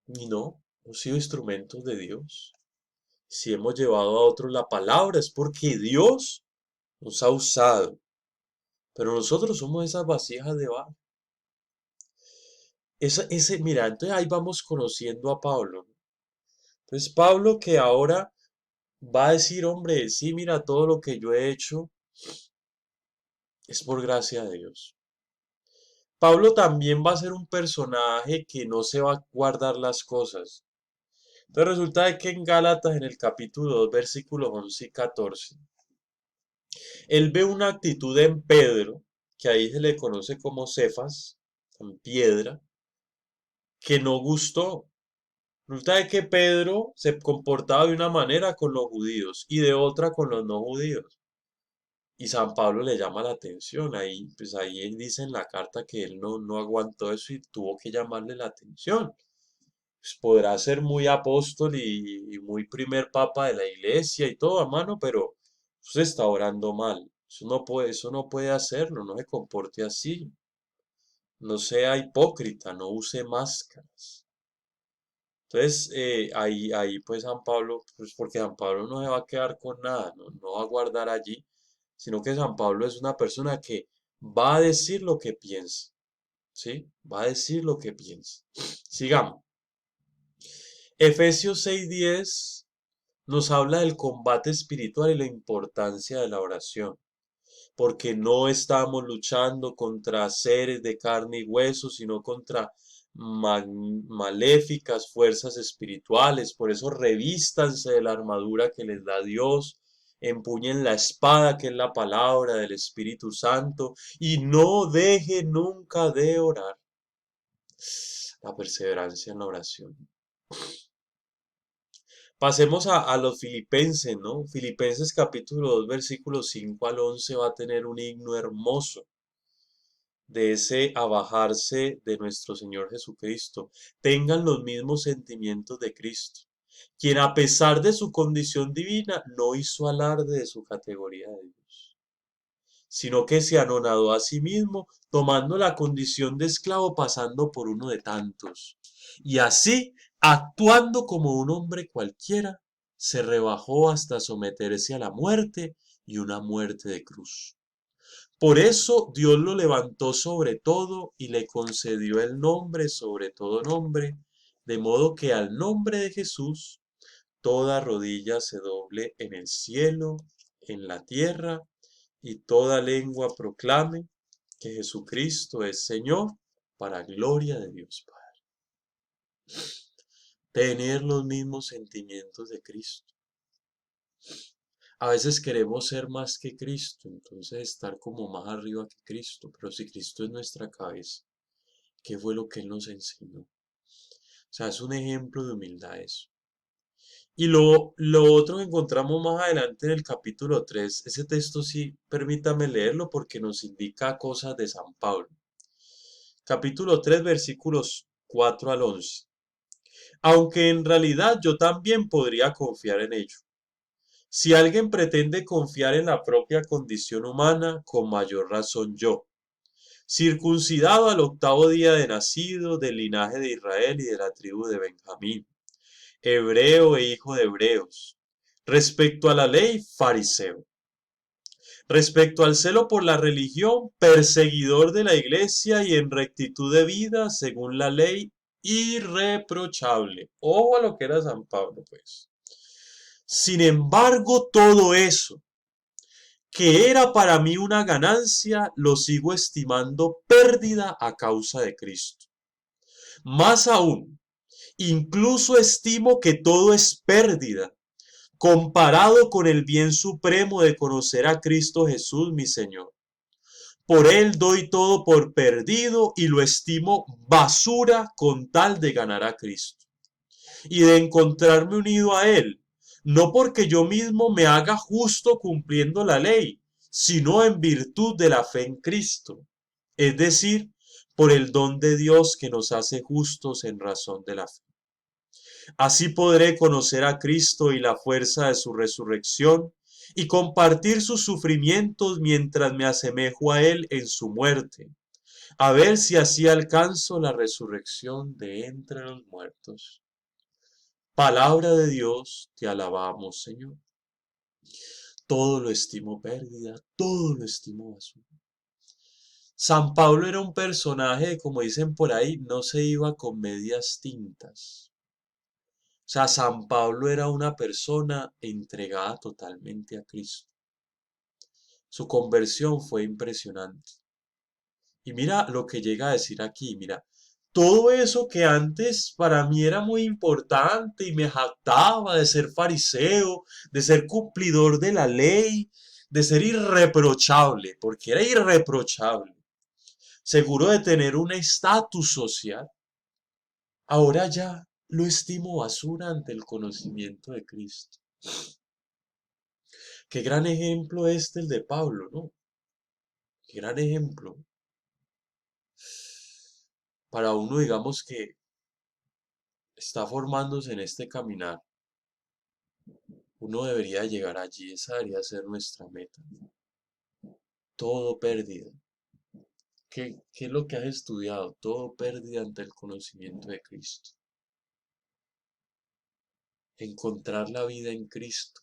Y no, hemos sido instrumentos de Dios. Si hemos llevado a otros la palabra es porque Dios nos ha usado. Pero nosotros somos esas vasijas de barro. Mira, entonces ahí vamos conociendo a Pablo. Entonces Pablo que ahora va a decir, hombre, sí, mira, todo lo que yo he hecho es por gracia de Dios. Pablo también va a ser un personaje que no se va a guardar las cosas. Entonces resulta de que en Gálatas, en el capítulo 2, versículos 11 y 14, él ve una actitud en Pedro, que ahí se le conoce como Cefas, en piedra, que no gustó. Resulta de que Pedro se comportaba de una manera con los judíos y de otra con los no judíos. Y San Pablo le llama la atención. Ahí, pues ahí él dice en la carta que él no aguantó eso y tuvo que llamarle la atención. Pues podrá ser muy apóstol y muy primer papa de la iglesia y todo, hermano, pero usted está orando mal. Eso no puede hacerlo, no se comporte así. No sea hipócrita, no use máscaras. Entonces, ahí pues San Pablo, pues porque San Pablo no se va a quedar con nada, no va a guardar allí, sino que San Pablo es una persona que va a decir lo que piensa, ¿sí? Va a decir lo que piensa. Sigamos. Efesios 6:10 nos habla del combate espiritual y la importancia de la oración, porque no estamos luchando contra seres de carne y hueso, sino contra maléficas fuerzas espirituales. Por eso revístanse de la armadura que les da Dios, empuñen la espada que es la palabra del Espíritu Santo y no dejen nunca de orar. La perseverancia en la oración. Pasemos a los filipenses, ¿no? Filipenses capítulo 2 versículos 5 al 11 va a tener un himno hermoso de ese abajarse de nuestro Señor Jesucristo. Tengan los mismos sentimientos de Cristo, quien a pesar de su condición divina no hizo alarde de su categoría de Dios, sino que se anonadó a sí mismo, tomando la condición de esclavo, pasando por uno de tantos. Y así, actuando como un hombre cualquiera, se rebajó hasta someterse a la muerte y una muerte de cruz. Por eso Dios lo levantó sobre todo y le concedió el nombre sobre todo nombre, de modo que al nombre de Jesús toda rodilla se doble en el cielo, en la tierra, y toda lengua proclame que Jesucristo es Señor, para gloria de Dios Padre. Tener los mismos sentimientos de Cristo. A veces queremos ser más que Cristo, entonces estar como más arriba que Cristo, pero si Cristo es nuestra cabeza, ¿qué fue lo que Él nos enseñó? O sea, es un ejemplo de humildad eso. Y lo otro que encontramos más adelante en el capítulo 3, ese texto sí, permítame leerlo porque nos indica cosas de San Pablo. Capítulo 3, versículos 4 al 11. Aunque en realidad yo también podría confiar en ello. Si alguien pretende confiar en la propia condición humana, con mayor razón yo, circuncidado al octavo día de nacido, del linaje de Israel y de la tribu de Benjamín, hebreo e hijo de hebreos. Respecto a la ley, fariseo. Respecto al celo por la religión, perseguidor de la iglesia y en rectitud de vida, según la ley, irreprochable. Ojo a lo que era San Pablo, pues. Sin embargo, todo eso, que era para mí una ganancia, lo sigo estimando pérdida a causa de Cristo. Más aún, incluso estimo que todo es pérdida comparado con el bien supremo de conocer a Cristo Jesús, mi Señor. Por él doy todo por perdido y lo estimo basura con tal de ganar a Cristo y de encontrarme unido a él, no porque yo mismo me haga justo cumpliendo la ley, sino en virtud de la fe en Cristo, es decir, por el don de Dios que nos hace justos en razón de la fe. Así podré conocer a Cristo y la fuerza de su resurrección y compartir sus sufrimientos mientras me asemejo a Él en su muerte, a ver si así alcanzo la resurrección de entre los muertos. Palabra de Dios, te alabamos, Señor. Todo lo estimo pérdida, todo lo estimo basura. San Pablo era un personaje, como dicen por ahí, no se iba con medias tintas. O sea, San Pablo era una persona entregada totalmente a Cristo. Su conversión fue impresionante. Y mira lo que llega a decir aquí, mira, todo eso que antes para mí era muy importante y me jactaba de ser fariseo, de ser cumplidor de la ley, de ser irreprochable, porque era irreprochable, seguro de tener un estatus social, ahora ya lo estimo basura ante el conocimiento de Cristo. Qué gran ejemplo este el de Pablo, ¿no? Qué gran ejemplo. Para uno, digamos, que está formándose en este caminar, uno debería llegar allí, esa debería ser nuestra meta. Todo pérdida. ¿Qué es lo que has estudiado? Todo pérdida ante el conocimiento de Cristo. Encontrar la vida en Cristo,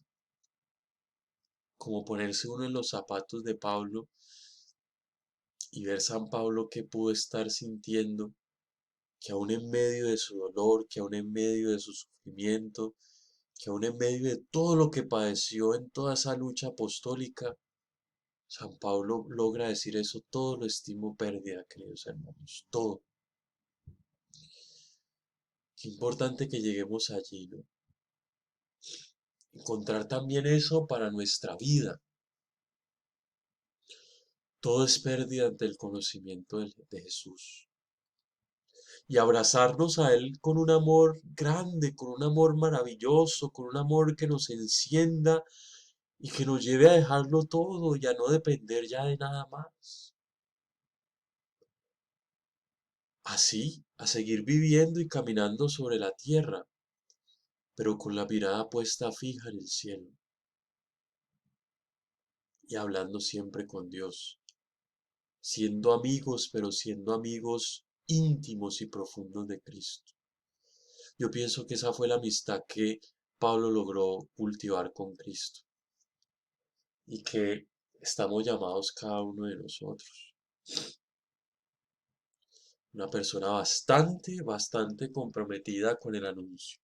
como ponerse uno en los zapatos de Pablo y ver San Pablo que pudo estar sintiendo, que aún en medio de su dolor, que aún en medio de su sufrimiento, que aún en medio de todo lo que padeció en toda esa lucha apostólica, San Pablo logra decir eso: todo lo estimo pérdida, queridos hermanos, todo. Qué importante que lleguemos allí, ¿no? Encontrar también eso para nuestra vida. Todo es pérdida ante el conocimiento de Jesús. Y abrazarnos a Él con un amor grande, con un amor maravilloso, con un amor que nos encienda y que nos lleve a dejarlo todo y a no depender ya de nada más. Así, a seguir viviendo y caminando sobre la tierra, pero con la mirada puesta fija en el cielo y hablando siempre con Dios, siendo amigos, pero siendo amigos íntimos y profundos de Cristo. Yo pienso que esa fue la amistad que Pablo logró cultivar con Cristo y que estamos llamados cada uno de nosotros. Una persona bastante comprometida con el anuncio.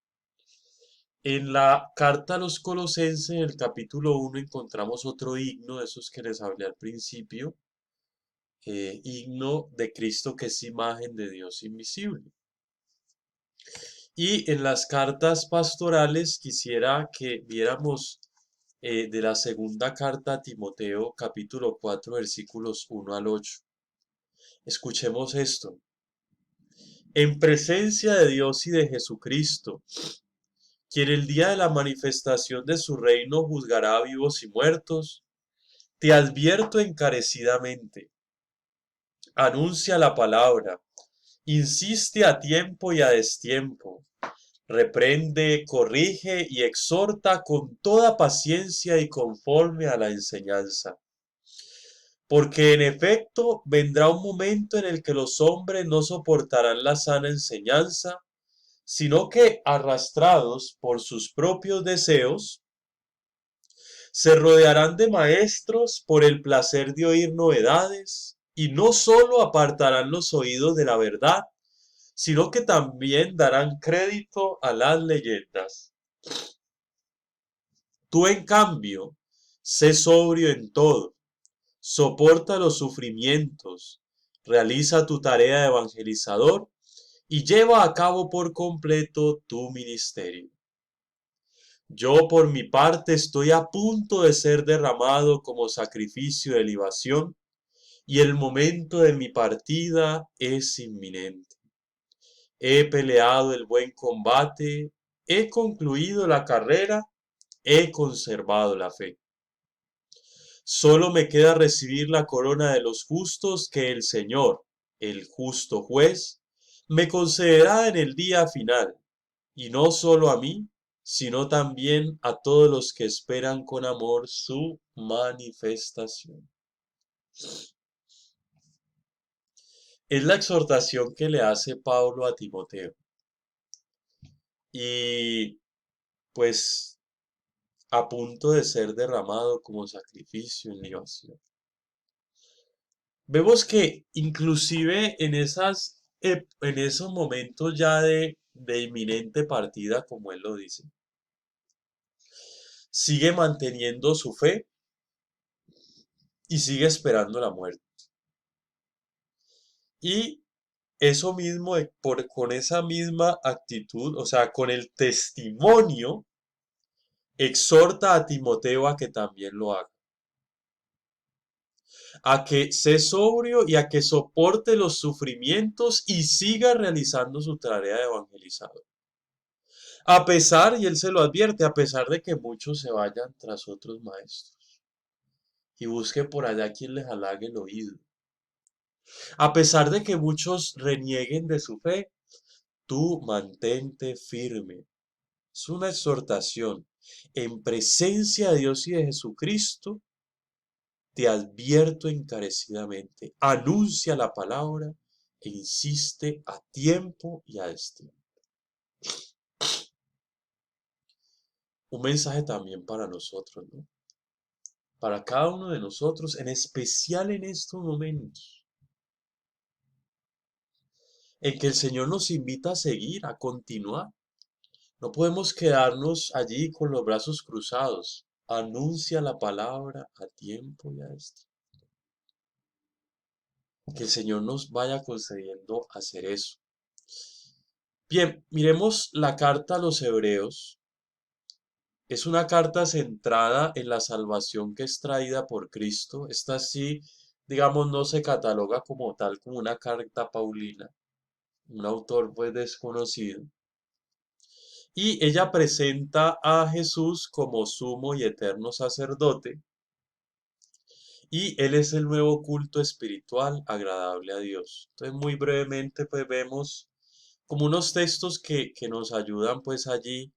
En la carta a los Colosenses, en el capítulo 1, encontramos otro himno de esos que les hablé al principio, himno de Cristo que es imagen de Dios invisible. Y en las cartas pastorales quisiera que viéramos de la segunda carta a Timoteo, capítulo 4, versículos 1 al 8. Escuchemos esto. En presencia de Dios y de Jesucristo, quien el día de la manifestación de su reino juzgará a vivos y muertos, te advierto encarecidamente, anuncia la palabra, insiste a tiempo y a destiempo, reprende, corrige y exhorta con toda paciencia y conforme a la enseñanza. Porque en efecto vendrá un momento en el que los hombres no soportarán la sana enseñanza, sino que, arrastrados por sus propios deseos, se rodearán de maestros por el placer de oír novedades, y no sólo apartarán los oídos de la verdad, sino que también darán crédito a las leyendas. Tú, en cambio, sé sobrio en todo, soporta los sufrimientos, realiza tu tarea de evangelizador y lleva a cabo por completo tu ministerio. Yo por mi parte estoy a punto de ser derramado como sacrificio de libación y el momento de mi partida es inminente. He peleado el buen combate, he concluido la carrera, he conservado la fe. Solo me queda recibir la corona de los justos que el Señor, el justo juez, me concederá en el día final, y no solo a mí, sino también a todos los que esperan con amor su manifestación. Es la exhortación que le hace Pablo a Timoteo. Y pues a punto de ser derramado como sacrificio en libación. Vemos que inclusive en esos momentos ya de inminente partida, como él lo dice, sigue manteniendo su fe y sigue esperando la muerte. Y eso mismo, con esa misma actitud, o sea, con el testimonio, exhorta a Timoteo a que también lo haga, a que sea sobrio y a que soporte los sufrimientos y siga realizando su tarea de evangelizador. A pesar, y él se lo advierte, a pesar de que muchos se vayan tras otros maestros y busque por allá quien les halague el oído. A pesar de que muchos renieguen de su fe, tú mantente firme. Es una exhortación. En presencia de Dios y de Jesucristo, te advierto encarecidamente. Anuncia la palabra e insiste a tiempo y a destiempo. Un mensaje también para nosotros, ¿no? Para cada uno de nosotros, en especial en estos momentos, en que el Señor nos invita a seguir, a continuar. No podemos quedarnos allí con los brazos cruzados. Anuncia la palabra a tiempo y a destiempo. Que el Señor nos vaya concediendo hacer eso. Bien, miremos la carta a los Hebreos. Es una carta centrada en la salvación que es traída por Cristo. Esta sí, digamos, no se cataloga como tal, como una carta paulina, un autor pues desconocido. Y ella presenta a Jesús como sumo y eterno sacerdote, y él es el nuevo culto espiritual agradable a Dios. Entonces, muy brevemente, pues vemos como unos textos que nos ayudan pues allí,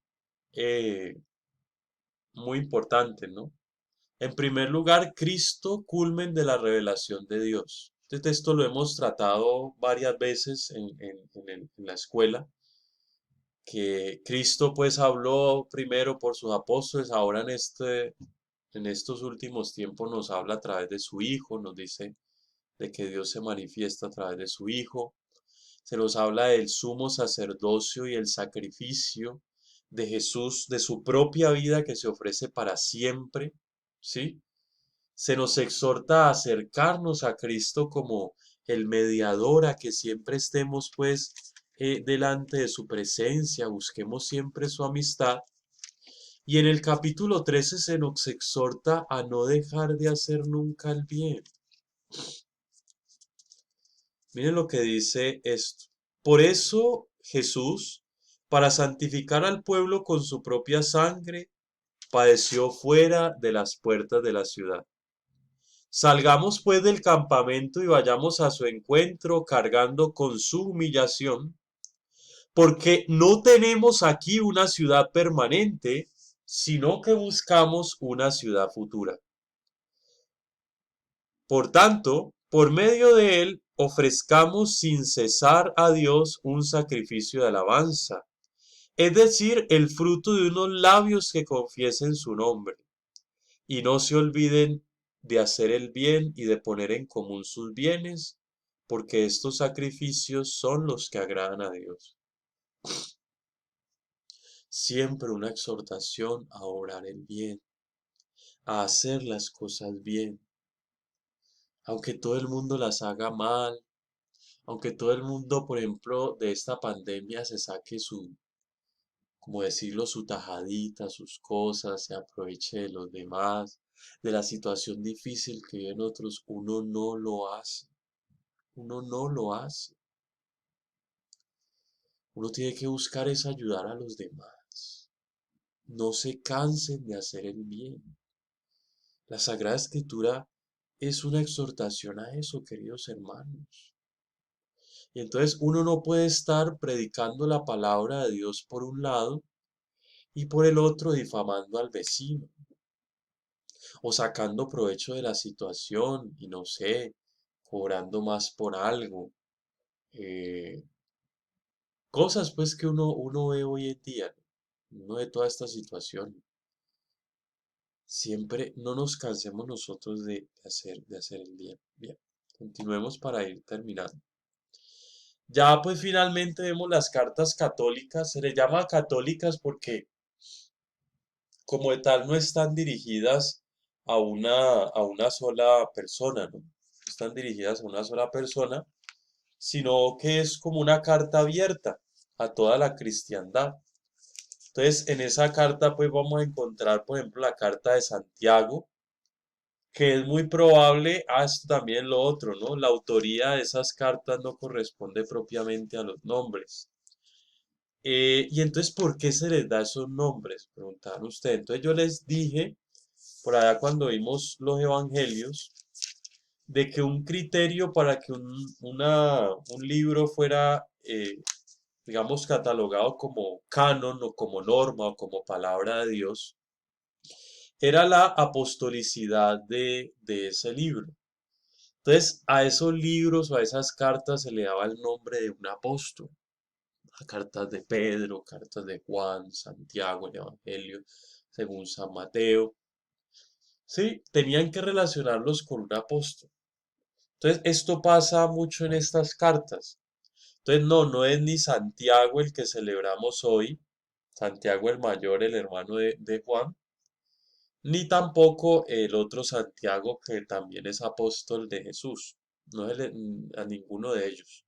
eh, muy importantes, ¿no? En primer lugar, Cristo, culmen de la revelación de Dios. Este texto lo hemos tratado varias veces en la escuela, que Cristo pues habló primero por sus apóstoles, ahora en estos últimos tiempos nos habla a través de su Hijo, nos dice de que Dios se manifiesta a través de su Hijo, se nos habla del sumo sacerdocio y el sacrificio de Jesús, de su propia vida que se ofrece para siempre, ¿sí? Se nos exhorta a acercarnos a Cristo como el mediador, a que siempre estemos pues delante de su presencia, busquemos siempre su amistad. Y en el capítulo 13 se nos exhorta a no dejar de hacer nunca el bien. Miren lo que dice esto. Por eso Jesús, para santificar al pueblo con su propia sangre, padeció fuera de las puertas de la ciudad. Salgamos pues del campamento y vayamos a su encuentro cargando con su humillación, porque no tenemos aquí una ciudad permanente, sino que buscamos una ciudad futura. Por tanto, por medio de él, ofrezcamos sin cesar a Dios un sacrificio de alabanza, es decir, el fruto de unos labios que confiesen su nombre, y no se olviden de hacer el bien y de poner en común sus bienes, porque estos sacrificios son los que agradan a Dios. Siempre una exhortación a obrar el bien, a hacer las cosas bien, aunque todo el mundo las haga mal, aunque todo el mundo, por ejemplo, de esta pandemia se saque su, como decirlo, su tajadita, sus cosas, se aproveche de los demás, de la situación difícil que viven otros, uno no lo hace, uno no lo hace. Uno tiene que buscar es ayudar a los demás. No se cansen de hacer el bien. La Sagrada Escritura es una exhortación a eso, queridos hermanos. Y entonces uno no puede estar predicando la palabra de Dios por un lado y por el otro difamando al vecino o sacando provecho de la situación y no sé, cobrando más por algo. eh, Cosas pues que uno ve hoy en día, ¿no? Uno ve toda esta situación. Siempre no nos cansemos nosotros de hacer el bien. Bien, continuemos para ir terminando. Ya pues finalmente vemos las cartas católicas. Se les llama católicas porque como de tal no están dirigidas a una sola persona, ¿no? No están dirigidas a una sola persona, sino que es como una carta abierta a toda la cristiandad. Entonces, en esa carta pues vamos a encontrar, por ejemplo, la carta de Santiago, que es muy probable, esto también lo otro, ¿no? La autoría de esas cartas no corresponde propiamente a los nombres. Y entonces, ¿por qué se les da esos nombres? Preguntaron ustedes. Entonces yo les dije, por allá cuando vimos los evangelios, de que un criterio para que un libro fuera, digamos, catalogado como canon o como norma o como palabra de Dios, era la apostolicidad de ese libro. Entonces, a esos libros o a esas cartas se le daba el nombre de un apóstol. A cartas de Pedro, cartas de Juan, Santiago, el Evangelio, según San Mateo. Sí, tenían que relacionarlos con un apóstol. Entonces, esto pasa mucho en estas cartas. Entonces, no es ni Santiago el que celebramos hoy, Santiago el mayor, el hermano de Juan, ni tampoco el otro Santiago que también es apóstol de Jesús. No es a ninguno de ellos.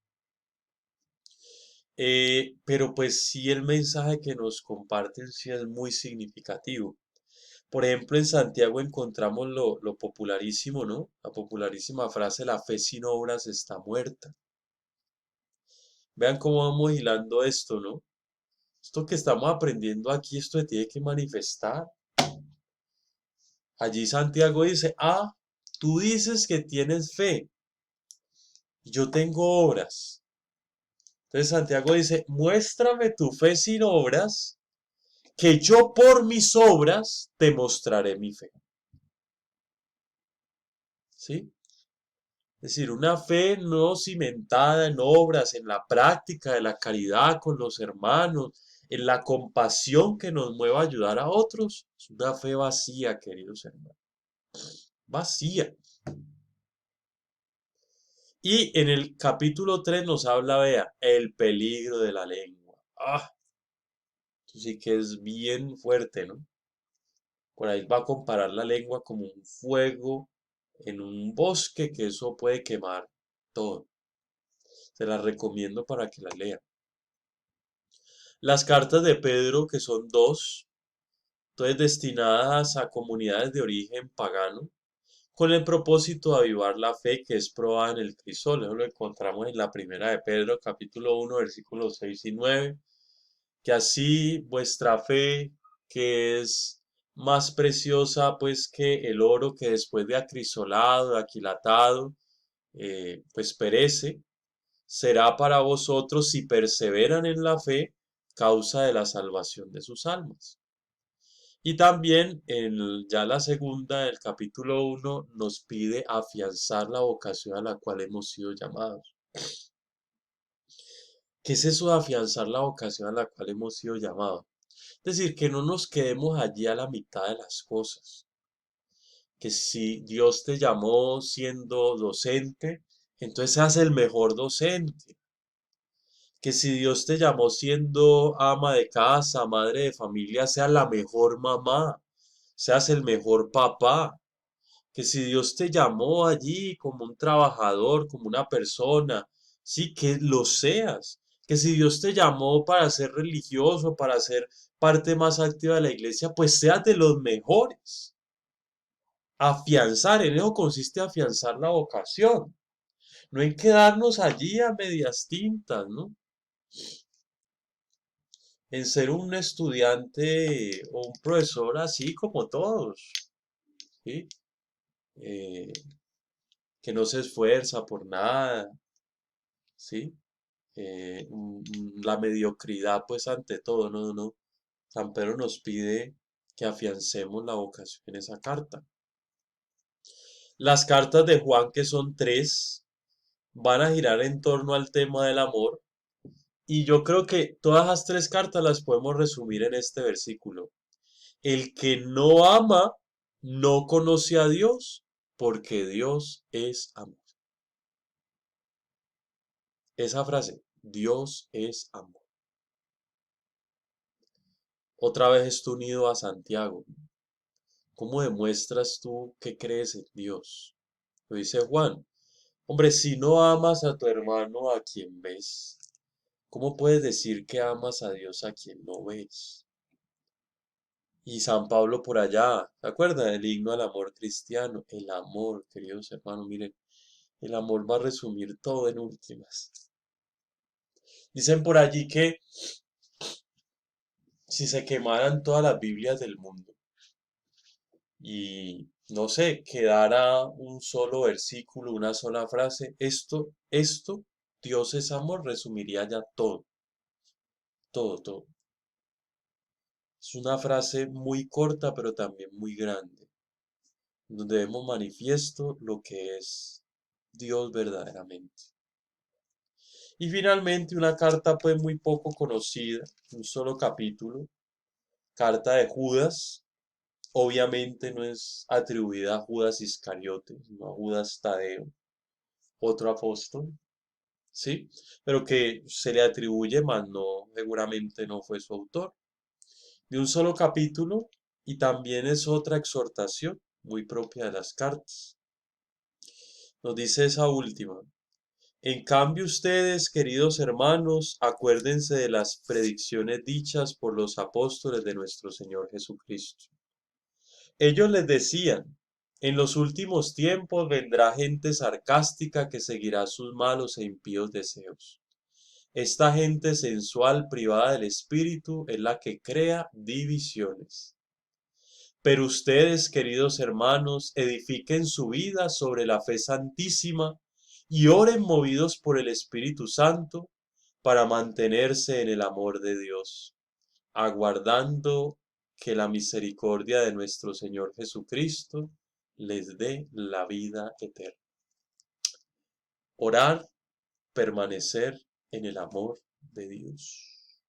Pero pues sí el mensaje que nos comparten sí es muy significativo. Por ejemplo, en Santiago encontramos lo popularísimo, ¿no? La popularísima frase, la fe sin obras está muerta. Vean cómo vamos hilando esto, ¿no? Esto que estamos aprendiendo aquí, esto se tiene que manifestar. Allí Santiago dice, tú dices que tienes fe, y yo tengo obras. Entonces Santiago dice, muéstrame tu fe sin obras, que yo por mis obras te mostraré mi fe. ¿Sí? Es decir, una fe no cimentada en obras, en la práctica de la caridad con los hermanos, en la compasión que nos mueva a ayudar a otros. Es una fe vacía, queridos hermanos. Vacía. Y en el capítulo 3 nos habla, vea, el peligro de la lengua. Esto sí que es bien fuerte, ¿no? Por ahí va a comparar la lengua como un fuego en un bosque que eso puede quemar todo. Se las recomiendo para que la lean. Las cartas de Pedro, que son dos, entonces destinadas a comunidades de origen pagano, con el propósito de avivar la fe que es probada en el crisol. Eso lo encontramos en la primera de Pedro, capítulo 1, versículos 6 y 9, que así vuestra fe, que es más preciosa pues que el oro que después de acrisolado, aquilatado, pues perece, será para vosotros si perseveran en la fe, causa de la salvación de sus almas. Y también ya la segunda, el capítulo 1, nos pide afianzar la vocación a la cual hemos sido llamados. ¿Qué es eso de afianzar la vocación a la cual hemos sido llamados? Es decir, que no nos quedemos allí a la mitad de las cosas. Que si Dios te llamó siendo docente, entonces seas el mejor docente. Que si Dios te llamó siendo ama de casa, madre de familia, seas la mejor mamá, seas el mejor papá. Que si Dios te llamó allí como un trabajador, como una persona, sí, que lo seas. Que si Dios te llamó para ser religioso, para ser parte más activa de la iglesia, pues seas de los mejores. Afianzar, en eso consiste afianzar la vocación. No en quedarnos allí a medias tintas, ¿no? En ser un estudiante o un profesor así como todos, ¿sí? Eh, que no se esfuerza por nada, ¿sí? La mediocridad, pues ante todo, no, no. San Pedro nos pide que afiancemos la vocación en esa carta. Las cartas de Juan, que son tres, van a girar en torno al tema del amor. Y yo creo que todas las tres cartas las podemos resumir en este versículo. El que no ama no conoce a Dios, porque Dios es amor. Esa frase, Dios es amor. Otra vez esto unido a Santiago. ¿Cómo demuestras tú que crees en Dios? Lo dice Juan. Hombre, si no amas a tu hermano a quien ves, ¿cómo puedes decir que amas a Dios a quien no ves? Y San Pablo por allá, ¿se acuerdan del himno al amor cristiano? El amor, queridos hermanos, miren, el amor va a resumir todo en últimas. Dicen por allí que si se quemaran todas las Biblias del mundo y no sé, quedara un solo versículo, una sola frase, Dios es amor, resumiría ya todo, todo, todo. Es una frase muy corta, pero también muy grande, donde vemos manifiesto lo que es Dios verdaderamente. Y finalmente una carta pues muy poco conocida, un solo capítulo, carta de Judas. Obviamente no es atribuida a Judas Iscariote, sino a Judas Tadeo, otro apóstol, ¿sí? Pero que se le atribuye, más no, seguramente no fue su autor. De un solo capítulo y también es otra exhortación muy propia de las cartas. Nos dice esa última. En cambio ustedes, queridos hermanos, acuérdense de las predicciones dichas por los apóstoles de nuestro Señor Jesucristo. Ellos les decían, en los últimos tiempos vendrá gente sarcástica que seguirá sus malos e impíos deseos. Esta gente sensual privada del espíritu es la que crea divisiones. Pero ustedes, queridos hermanos, edifiquen su vida sobre la fe santísima y oren movidos por el Espíritu Santo para mantenerse en el amor de Dios, aguardando que la misericordia de nuestro Señor Jesucristo les dé la vida eterna. Orar, permanecer en el amor de Dios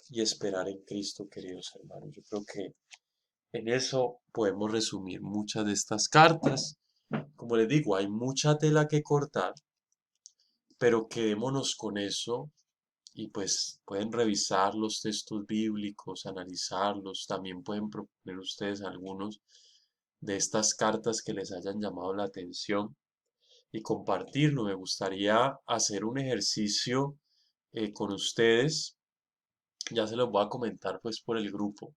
y esperar en Cristo, queridos hermanos. Yo creo que en eso podemos resumir muchas de estas cartas. Como les digo, hay mucha tela que cortar, pero quedémonos con eso y pues pueden revisar los textos bíblicos, analizarlos, también pueden proponer ustedes algunos de estas cartas que les hayan llamado la atención y compartirlo. Me gustaría hacer un ejercicio con ustedes, ya se los voy a comentar pues por el grupo,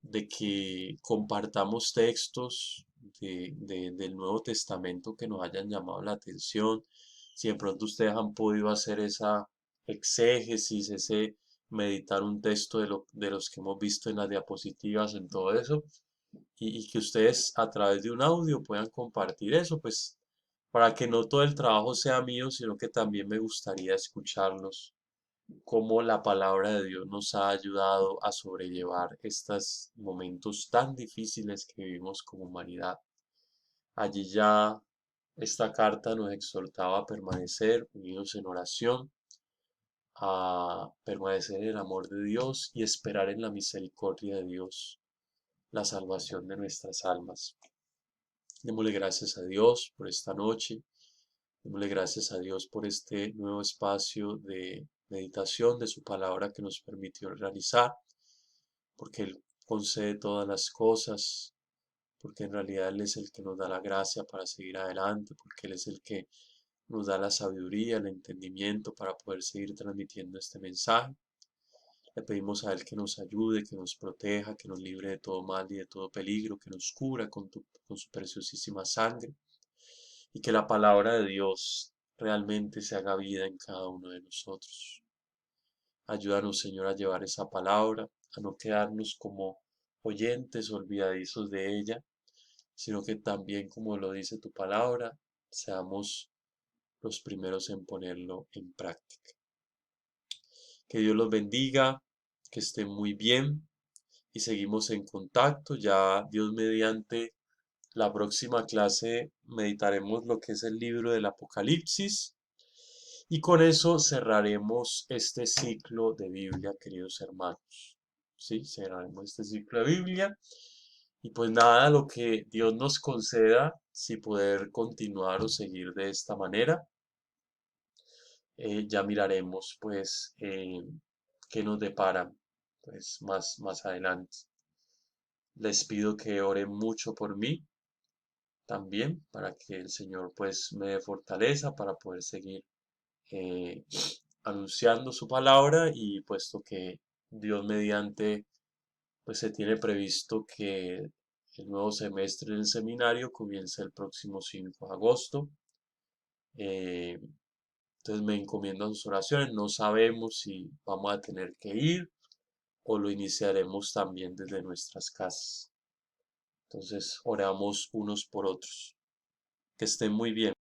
de que compartamos textos del Nuevo Testamento que nos hayan llamado la atención. Si de pronto ustedes han podido hacer esa exégesis, ese meditar un texto de los que hemos visto en las diapositivas, en todo eso, y que ustedes a través de un audio puedan compartir eso, pues para que no todo el trabajo sea mío, sino que también me gustaría escucharlos, cómo la palabra de Dios nos ha ayudado a sobrellevar estos momentos tan difíciles que vivimos como humanidad. Allí ya esta carta nos exhortaba a permanecer unidos en oración, a permanecer en el amor de Dios y esperar en la misericordia de Dios, la salvación de nuestras almas. Démosle gracias a Dios por esta noche. Démosle gracias a Dios por este nuevo espacio de meditación de su palabra que nos permitió realizar, porque Él concede todas las cosas, porque en realidad Él es el que nos da la gracia para seguir adelante, porque Él es el que nos da la sabiduría, el entendimiento para poder seguir transmitiendo este mensaje. Le pedimos a Él que nos ayude, que nos proteja, que nos libre de todo mal y de todo peligro, que nos cubra con su preciosísima sangre y que la palabra de Dios realmente se haga vida en cada uno de nosotros. Ayúdanos, Señor, a llevar esa palabra, a no quedarnos como oyentes olvidadizos de ella, sino que también, como lo dice tu palabra, seamos los primeros en ponerlo en práctica. Que Dios los bendiga, que estén muy bien y seguimos en contacto. Ya Dios mediante la próxima clase meditaremos lo que es el libro del Apocalipsis y con eso cerraremos este ciclo de Biblia, queridos hermanos. Sí, cerraremos este ciclo de Biblia y pues nada, lo que Dios nos conceda, si poder continuar o seguir de esta manera, ya miraremos pues qué nos depara pues más adelante. Les pido que oren mucho por mí también para que el Señor pues me dé fortaleza para poder seguir eh, anunciando su palabra y puesto que Dios mediante pues se tiene previsto que el nuevo semestre del seminario comience el próximo 5 de agosto. Eh, entonces me encomiendo a sus oraciones. No sabemos si vamos a tener que ir o lo iniciaremos también desde nuestras casas. Entonces oramos unos por otros. Que estén muy bien.